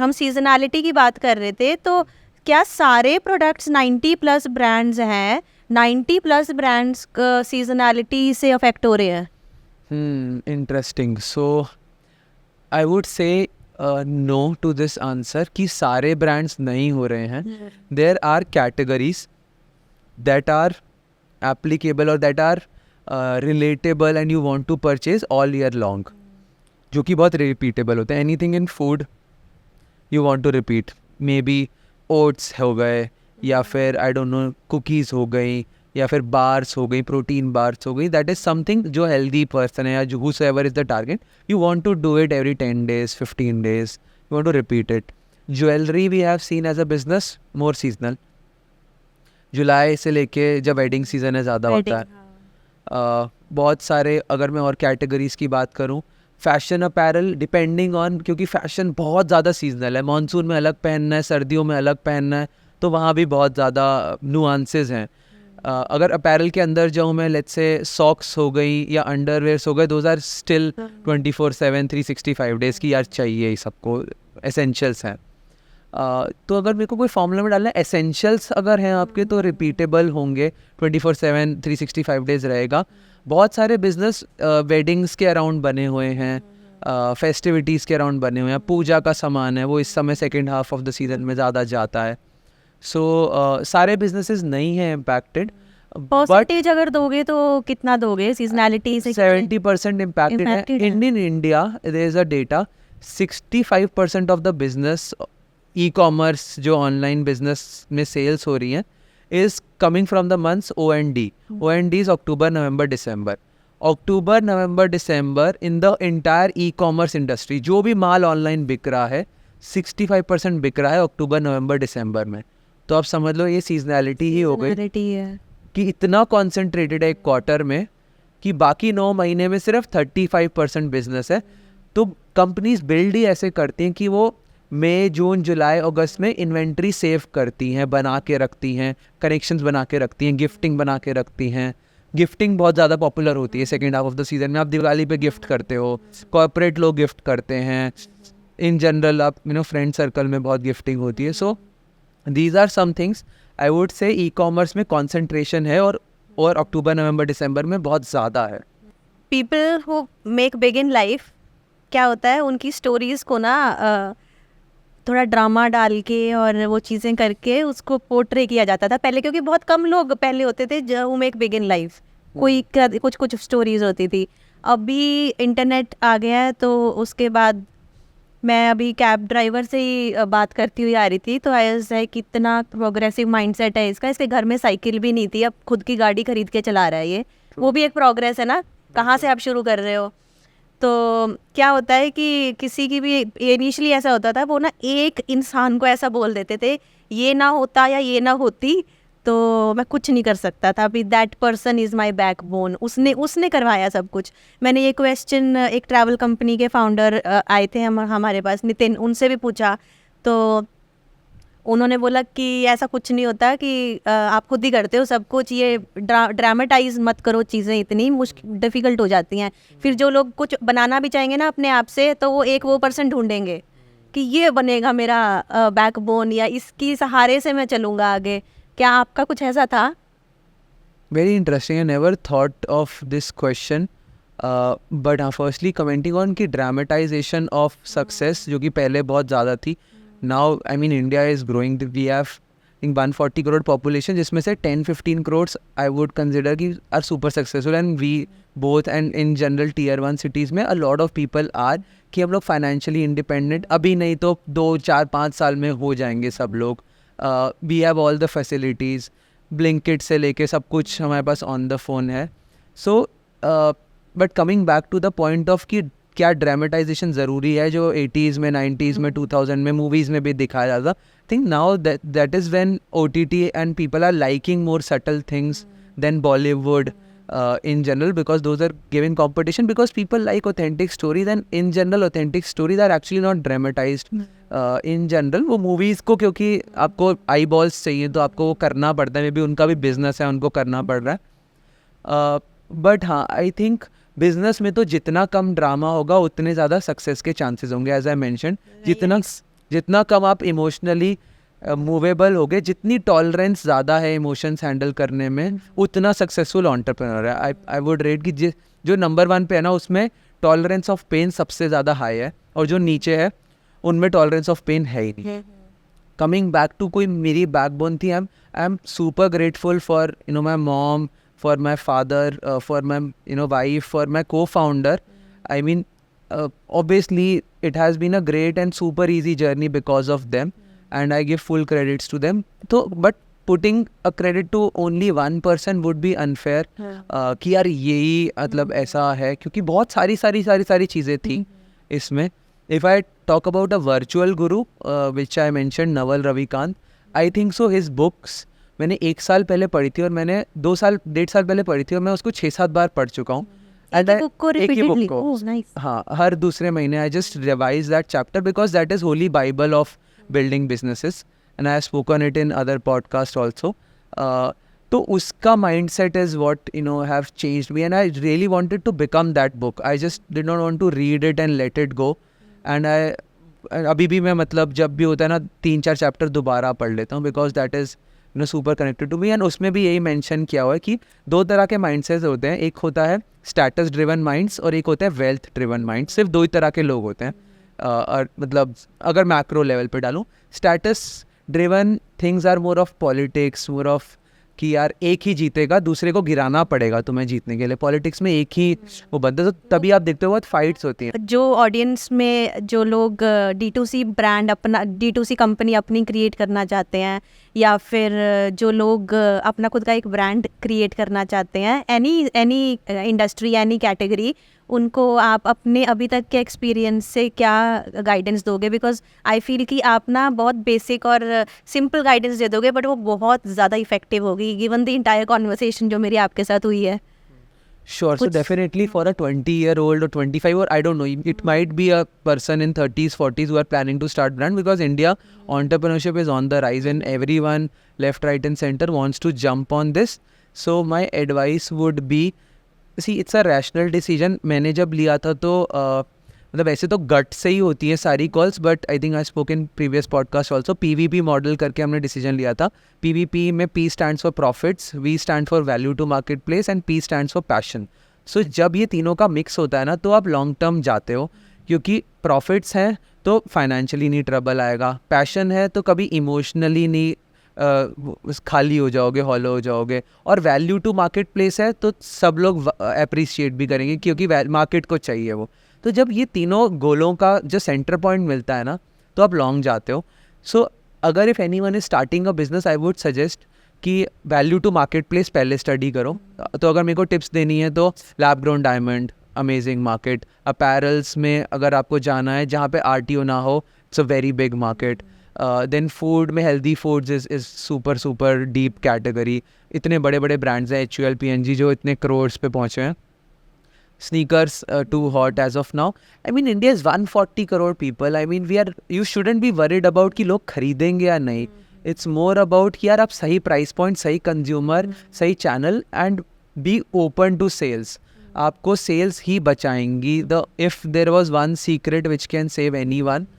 हम सीजनैलिटी की बात कर रहे थे, तो क्या सारे प्रोडक्ट्स 90+ ब्रांड्स हैं, 90+ ब्रांड्स सीजनैलिटी से अफेक्ट हो रहे हैं? Interesting. So I would say no to this answer कि सारे brands नहीं हो रहे हैं. There are categories that are applicable or that are relatable and you want to purchase all year long, जो कि बहुत repeatable होते हैं. Anything in food you want to repeat, maybe oats हो गए, या फिर आई डोंट नो कुकीज़ हो गई, या फिर बार्स हो गई, प्रोटीन बार्स हो गई. दैट इज़ समथिंग जो हेल्दी पर्सन है या जो whosoever is the target, you want to do it every 10 days, 15 days, you want to repeat it. Jewelry we have seen as a business more seasonal. जुलाई से लेके जब वेडिंग सीजन है ज़्यादा होता है। बहुत सारे, अगर मैं और कैटेगरीज की बात करूं, फैशन अपैरल डिपेंडिंग ऑन, क्योंकि फैशन बहुत ज़्यादा सीजनल है, मानसून में अलग पहनना है, सर्दियों में अलग पहनना है, तो वहाँ भी बहुत ज़्यादा नुआंसेस हैं। अगर अपैरल के अंदर जाऊँ मैं, लेट्स से सॉक्स हो गई या अंडरवेयर्स हो गए, दोज आर स्टिल 24/7 365 डेज़ की यार चाहिए ही सबको, एसेंशियल्स हैं। तो अगर मेरे को कोई फॉर्मूला में डालना है, एसेंशियल्स अगर हैं आपके तो रिपीटेबल होंगे, 24/7 365 डेज़ रहेगा। बहुत सारे बिजनेस वेडिंग्स के अराउंड बने हुए हैं, फेस्टिविटीज़ के अराउंड बने हुए हैं, पूजा का सामान है वो इस समय second half of the season में ज़्यादा जाता है। सो सारे बिजनेसेस नहीं हैं इम्पैक्टेड, बट परसेंटेज अगर दोगे तो कितना दोगे सीजनैलिटी से? 70% इम्पैक्टेड है। Impacted है। In India there is a data, 65% of the business e commerce जो ऑनलाइन बिजनेस में सेल्स हो रही हैं is coming from the months O&D. O&D is October November December. October November December in the entire e commerce industry जो भी माल ऑनलाइन बिक रहा है 65% बिक रहा है अक्टूबर नवंबर दिसंबर में। तो आप समझ लो ये सीजनैलिटी ही हो गई Seasonality है। कि इतना कॉन्सेंट्रेटेड है एक क्वार्टर में कि बाकी 9 महीने में सिर्फ 35% बिजनेस है। तो कंपनीज बिल्ड ही ऐसे करती हैं कि वो मई जून जुलाई अगस्त में इन्वेंट्री सेव करती हैं, बना के रखती हैं, कनेक्शंस बना के रखती हैं, गिफ्टिंग बना के रखती हैं। गिफ्टिंग बहुत ज़्यादा पॉपुलर होती है second half of the season में। आप दिवाली पे गिफ्ट करते हो, कॉर्पोरेट लोग गिफ्ट करते हैं, इन जनरल आप फ्रेंड सर्कल में बहुत गिफ्टिंग होती है। So these are some things I would say e commerce में कॉन्सेंट्रेशन है और अक्टूबर नवंबर दिसंबर में बहुत ज़्यादा है। People who make big in life, क्या होता है उनकी स्टोरीज को ना थोड़ा ड्रामा डाल के और वो चीज़ें करके उसको पोर्ट्रे किया जाता था पहले, क्योंकि बहुत कम लोग पहले होते थे जो who make big in life, कोई कुछ कुछ स्टोरीज होती थी। अभी इंटरनेट आ गया है तो उसके बाद मैं अभी कैब ड्राइवर से ही बात करती हुई आ रही थी, तो ऐसा है कितना प्रोग्रेसिव माइंडसेट है इसका। इसके घर में साइकिल भी नहीं थी, अब खुद की गाड़ी खरीद के चला रहा है ये, वो भी एक प्रोग्रेस है ना, कहाँ से आप शुरू कर रहे हो। तो क्या होता है कि किसी की भी इनिशियली ऐसा होता था, वो ना एक इंसान को ऐसा बोल देते थे ये ना होता या ये ना होती तो मैं कुछ नहीं कर सकता था, अभी that person is my backbone, उसने करवाया सब कुछ। मैंने ये क्वेश्चन एक ट्रैवल कंपनी के फाउंडर आए थे हमारे पास, नितिन, उनसे भी पूछा तो उन्होंने बोला कि ऐसा कुछ नहीं होता कि आप खुद ही करते हो सब कुछ, ये ड्रामेटाइज मत करो, चीज़ें इतनी डिफ़िकल्ट हो जाती हैं। फिर जो लोग कुछ बनाना भी चाहेंगे ना अपने आप से, तो वो एक वो पर्सन ढूंढेंगे कि ये बनेगा मेरा बैकबोन या इसकी सहारे से मैं चलूँगा आगे। क्या आपका कुछ ऐसा था? Very interesting, I never thought of this question, but हाँ, फर्स्टली कमेंटिंग ऑन कि ड्रामेटाइजेशन ऑफ सक्सेस जो कि पहले बहुत ज़्यादा थी, now I mean India is growing, we have 140 crore population, जिसमें से 10-15 करोड़ आई वुड कंसिडर कि are super successful, and we both and in general tier 1 cities में a lot of people are कि हम लोग फाइनेंशियली इंडिपेंडेंट अभी नहीं तो 2-4-5 साल में हो जाएंगे सब लोग। We have all the facilities, Blinkit से लेके सब कुछ हमारे पास ऑन द फोन है। So but coming back to the point of कि क्या ड्रामेटाइजेशन ज़रूरी है, जो 80s में 90s में 2000 में मूवीज़ में भी दिखाया जाता। I think now that is when OTT and people are liking more subtle things than Bollywood in general, because those are giving competition, because people like authentic stories, and in general authentic stories are actually not dramatized. In general वो movies को क्योंकि आपको आई बॉल्स चाहिए तो आपको वो करना पड़ता है, मे बी उनका भी बिजनेस है, उनको करना पड़ रहा है। बट हाँ, आई थिंक बिजनेस में तो जितना कम ड्रामा होगा उतने ज़्यादा सक्सेस के चांसेस होंगे। एज आई मैंशन, जितना कम आप इमोशनली मूवेबल हो गए, जितनी टॉलरेंस ज़्यादा है इमोशंस हैंडल करने में, उतना सक्सेसफुल एंटरप्रेन्योर है। आई वुड रेट कि जो नंबर 1 पे है ना, उसमें टॉलरेंस ऑफ पेन सबसे ज़्यादा हाई है, और जो नीचे है उनमें टॉलरेंस ऑफ पेन है ही नहीं। कमिंग बैक टू कोई मेरी बैकबोन थी, I am super grateful for my mom, for my father, for my wife, for my co-founder. I mean obviously it has been a great and super easy journey because of them, and I give full credits to them. So but putting a credit to only one person would be unfair, कि यार यही मतलब ऐसा है, क्योंकि बहुत सारी चीज़ें थी इसमें। If I talk about a virtual guru, which I mentioned, Naval Ravikant, I think so his books मैंने 1 साल पहले पढ़ी थी और मैंने 2 साल 1.5 साल पहले पढ़ी थी और मैं उसको 6-7 बार पढ़ चुका हूँ. एक ही book को एक ही repeatedly? book को. Oh, nice. हाँ, हर दूसरे महीने I just revise that chapter because that is holy Bible of building businesses and I have spoken it in other podcast also. तो उसका mind set is what have changed me and I really wanted to become that book. I just did not want to read it and let it go. And अभी भी मैं मतलब जब भी होता है ना 3-4 चैप्टर दोबारा पढ़ लेता हूँ because that is super connected to me. And उसमें भी यही मेंशन किया हुआ है कि 2 तरह के माइंडसेट होते हैं. एक होता है स्टेटस ड्रिवन माइंड्स और एक होता है वेल्थ ड्रिवन माइंड. सिर्फ 2 ही तरह के लोग होते हैं. और मतलब अगर मैक्रो लेवल पे डालूँ, status driven things are more of politics, more of कि यार एक ही जीतेगा, दूसरे को गिराना पड़ेगा तुम्हें जीतने के लिए. पॉलिटिक्स में एक ही वो बनता है, तो तभी आप देखते हो बहुत फाइट्स होती हैं. जो ऑडियंस में जो लोग D2C ब्रांड अपना D2C कंपनी अपनी क्रिएट करना चाहते हैं या फिर जो लोग अपना खुद का एक ब्रांड क्रिएट करना चाहते हैं, एनी इंडस्ट्री एनी कैटेगरी, उनको आप अपने अभी तक के एक्सपीरियंस से क्या गाइडेंस दोगे? बिकॉज आई फील कि आप ना बहुत बेसिक और सिंपल गाइडेंस दे दोगे बट वो बहुत ज़्यादा इफेक्टिव होगी गिवन द इंटायर कॉन्वर्सेशन जो मेरी आपके साथ हुई है. Sure. So definitely for a 20-year-old or 25, or I don't know, it might be a person in 30s, 40s who are planning to start brand, because India entrepreneurship is on the rise and everyone left, right and center wants to jump on this. So my advice would be, see, it's a rational decision. मैंने जब लिया था तो मतलब ऐसे तो गट से ही होती है सारी calls, but I think I spoke in previous podcast also. PVP model करके हमने डिसीजन लिया था. PVP में P stands for profits, V stand for value to market place and P stands for passion. So जब ये तीनों का मिक्स होता है ना तो आप लॉन्ग टर्म जाते हो, क्योंकि प्रॉफिट्स हैं तो फाइनेंशियली नहीं ट्रबल आएगा, पैशन है तो कभी इमोशनली नहीं खाली हो जाओगे, हॉलो हो जाओगे, और वैल्यू टू मार्केट प्लेस है तो सब लोग अप्रिशिएट भी करेंगे क्योंकि मार्केट को चाहिए वो. तो जब ये तीनों गोलों का जो सेंटर पॉइंट मिलता है ना तो आप लॉन्ग जाते हो. सो अगर if anyone is starting a business, I would suggest कि वैल्यू टू मार्केट प्लेस पहले स्टडी करो. तो अगर मेरे को टिप्स देनी है तो lab grown diamond, amazing market. Apparels में अगर आपको जाना है जहाँ पे RTO ना हो, it's a very big market. Then food में healthy foods is super deep category. इतने बड़े बड़े ब्रांड्स हैं, HUL, P&G, जो इतने करोड्स पे पहुँचे हैं. Sneakers too hot as of now. I mean India is 140 crore people. I mean you shouldn't be worried about कि लोग खरीदेंगे या नहीं. It's more about कि यार आप सही प्राइस पॉइंट, सही कंज्यूमर, सही channel and be open to sales. आपको सेल्स ही बचाएंगी. if there was one secret which can save anyone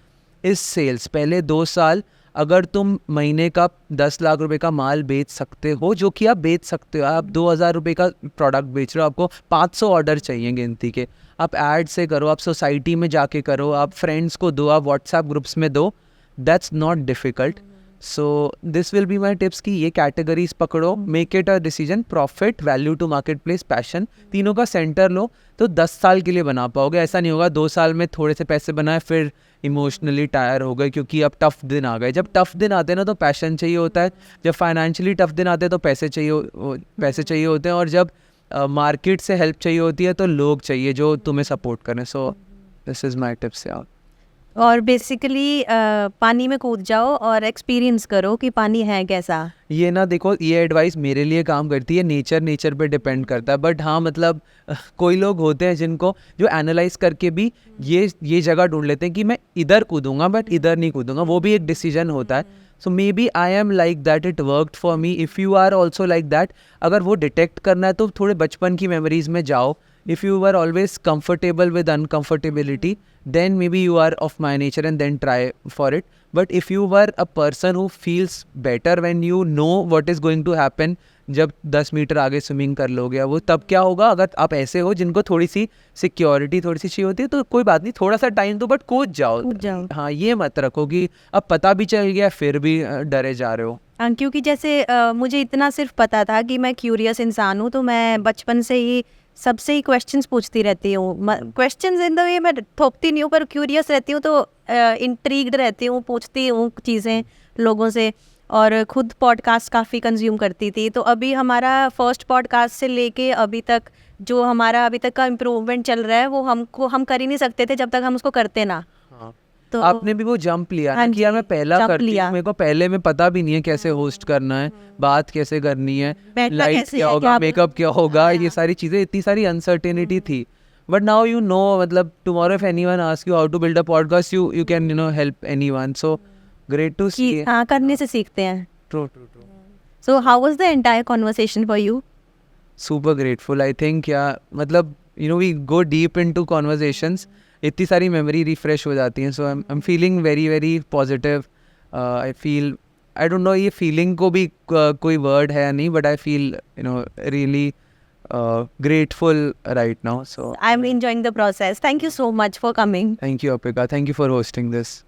is sales. पहले 2 साल अगर तुम महीने का 10 लाख रुपए का माल बेच सकते हो, जो कि आप बेच सकते हो, आप 2000 रुपये का प्रोडक्ट बेच रहे हो, आपको 500 ऑर्डर चाहिए गिनती के, आप ऐड से करो, आप सोसाइटी में जाके करो, आप फ्रेंड्स को दो, आप व्हाट्सएप ग्रुप्स में दो, that's not difficult. So this will be my tips कि ये कैटेगरीज पकड़ो, make it a decision. Profit, value to market place, passion, तीनों का सेंटर लो तो 10 साल के लिए बना पाओगे. ऐसा नहीं होगा 2 साल में थोड़े से पैसे बनाए फिर इमोशनली टायर हो गए क्योंकि अब टफ दिन आ गए. जब टफ दिन आते हैं ना तो पैशन चाहिए होता है, जब फाइनेंशियली टफ दिन आते हैं तो पैसे चाहिए होते हैं, और जब मार्केट से हेल्प चाहिए होती है तो लोग चाहिए जो तुम्हें सपोर्ट करें. So this is my tips यार. और बेसिकली पानी में कूद जाओ और एक्सपीरियंस करो कि पानी है कैसा. ये ना देखो, ये एडवाइस मेरे लिए काम करती है, नेचर पे डिपेंड करता है. बट हाँ मतलब कोई लोग होते हैं जिनको जो एनालाइज करके भी ये जगह ढूंढ लेते हैं कि मैं इधर कूदूंगा बट इधर नहीं कूदूंगा. वो भी एक डिसीजन होता है. So maybe I am like that, it worked for me. If you are also like that, अगर वो डिटेक्ट करना है तो थोड़े बचपन की मेमोरीज में जाओ. If you were always comfortable with uncomfortability, then maybe you are of my nature and then try for it. But if you were a person who feels better when you know what is going to happen, जब 10 मीटर आगे स्विमिंग कर लोगे वो, तब क्या होगा? अगर आप ऐसे हो जिनको थोड़ी सी सिक्योरिटी थोड़ी सी चाहिए होती है तो कोई बात नहीं, थोड़ा सा टाइम दो बट कूद जाओ. हाँ, ये मत रखो कि अब पता भी चल गया फिर भी डरे जा रहे हो. क्योंकि जैसे मुझे इतना सिर्फ पता था कि मैं क्यूरियस इंसान हूँ, तो मैं बचपन से ही सबसे ही क्वेश्चंस पूछती रहती हूँ. क्वेश्चंस इन द वे मैं थोपती नहीं हूँ पर क्यूरियस रहती हूँ, तो इंट्रीग्ड रहती हूँ, पूछती हूँ चीज़ें लोगों से, और खुद पॉडकास्ट काफ़ी कंज्यूम करती थी. तो अभी हमारा फर्स्ट पॉडकास्ट से लेके अभी तक जो हमारा अभी तक का इम्प्रूवमेंट चल रहा है वो हम कर ही नहीं सकते थे जब तक हम उसको करते ना. तो आपने भी वो जंप लिया हाँ ना कि यार जी, मैं पहला jump करती लिया। हूँ, मेरे को पहले में पता भी नहीं है कैसे होस्ट करना है, बात कैसे करनी है, बैठना लाइट कैसे क्या है, होगा, क्या मेकअप क्या होगा, ये हाँ। सारी चीज़ें, इतनी सारी अनसर्टेनिटी थी. बट नाउ यू नो, मतलब tomorrow if anyone ask you how to build a podcast, you can help anyone. So great to see. कि हाँ, करने से सीखते हैं. True true true. So how was the entire conversation for you? super grateful. I think yeah, मतलब we go deep into conversations, इतनी सारी memory refresh हो जाती हैं. So I'm feeling very very positive. I feel, I don't know ये feeling को भी कोई word है या नहीं, but I feel really grateful right now. So I'm enjoying the process. Thank you so much for coming. thank you Apika, thank you for hosting this.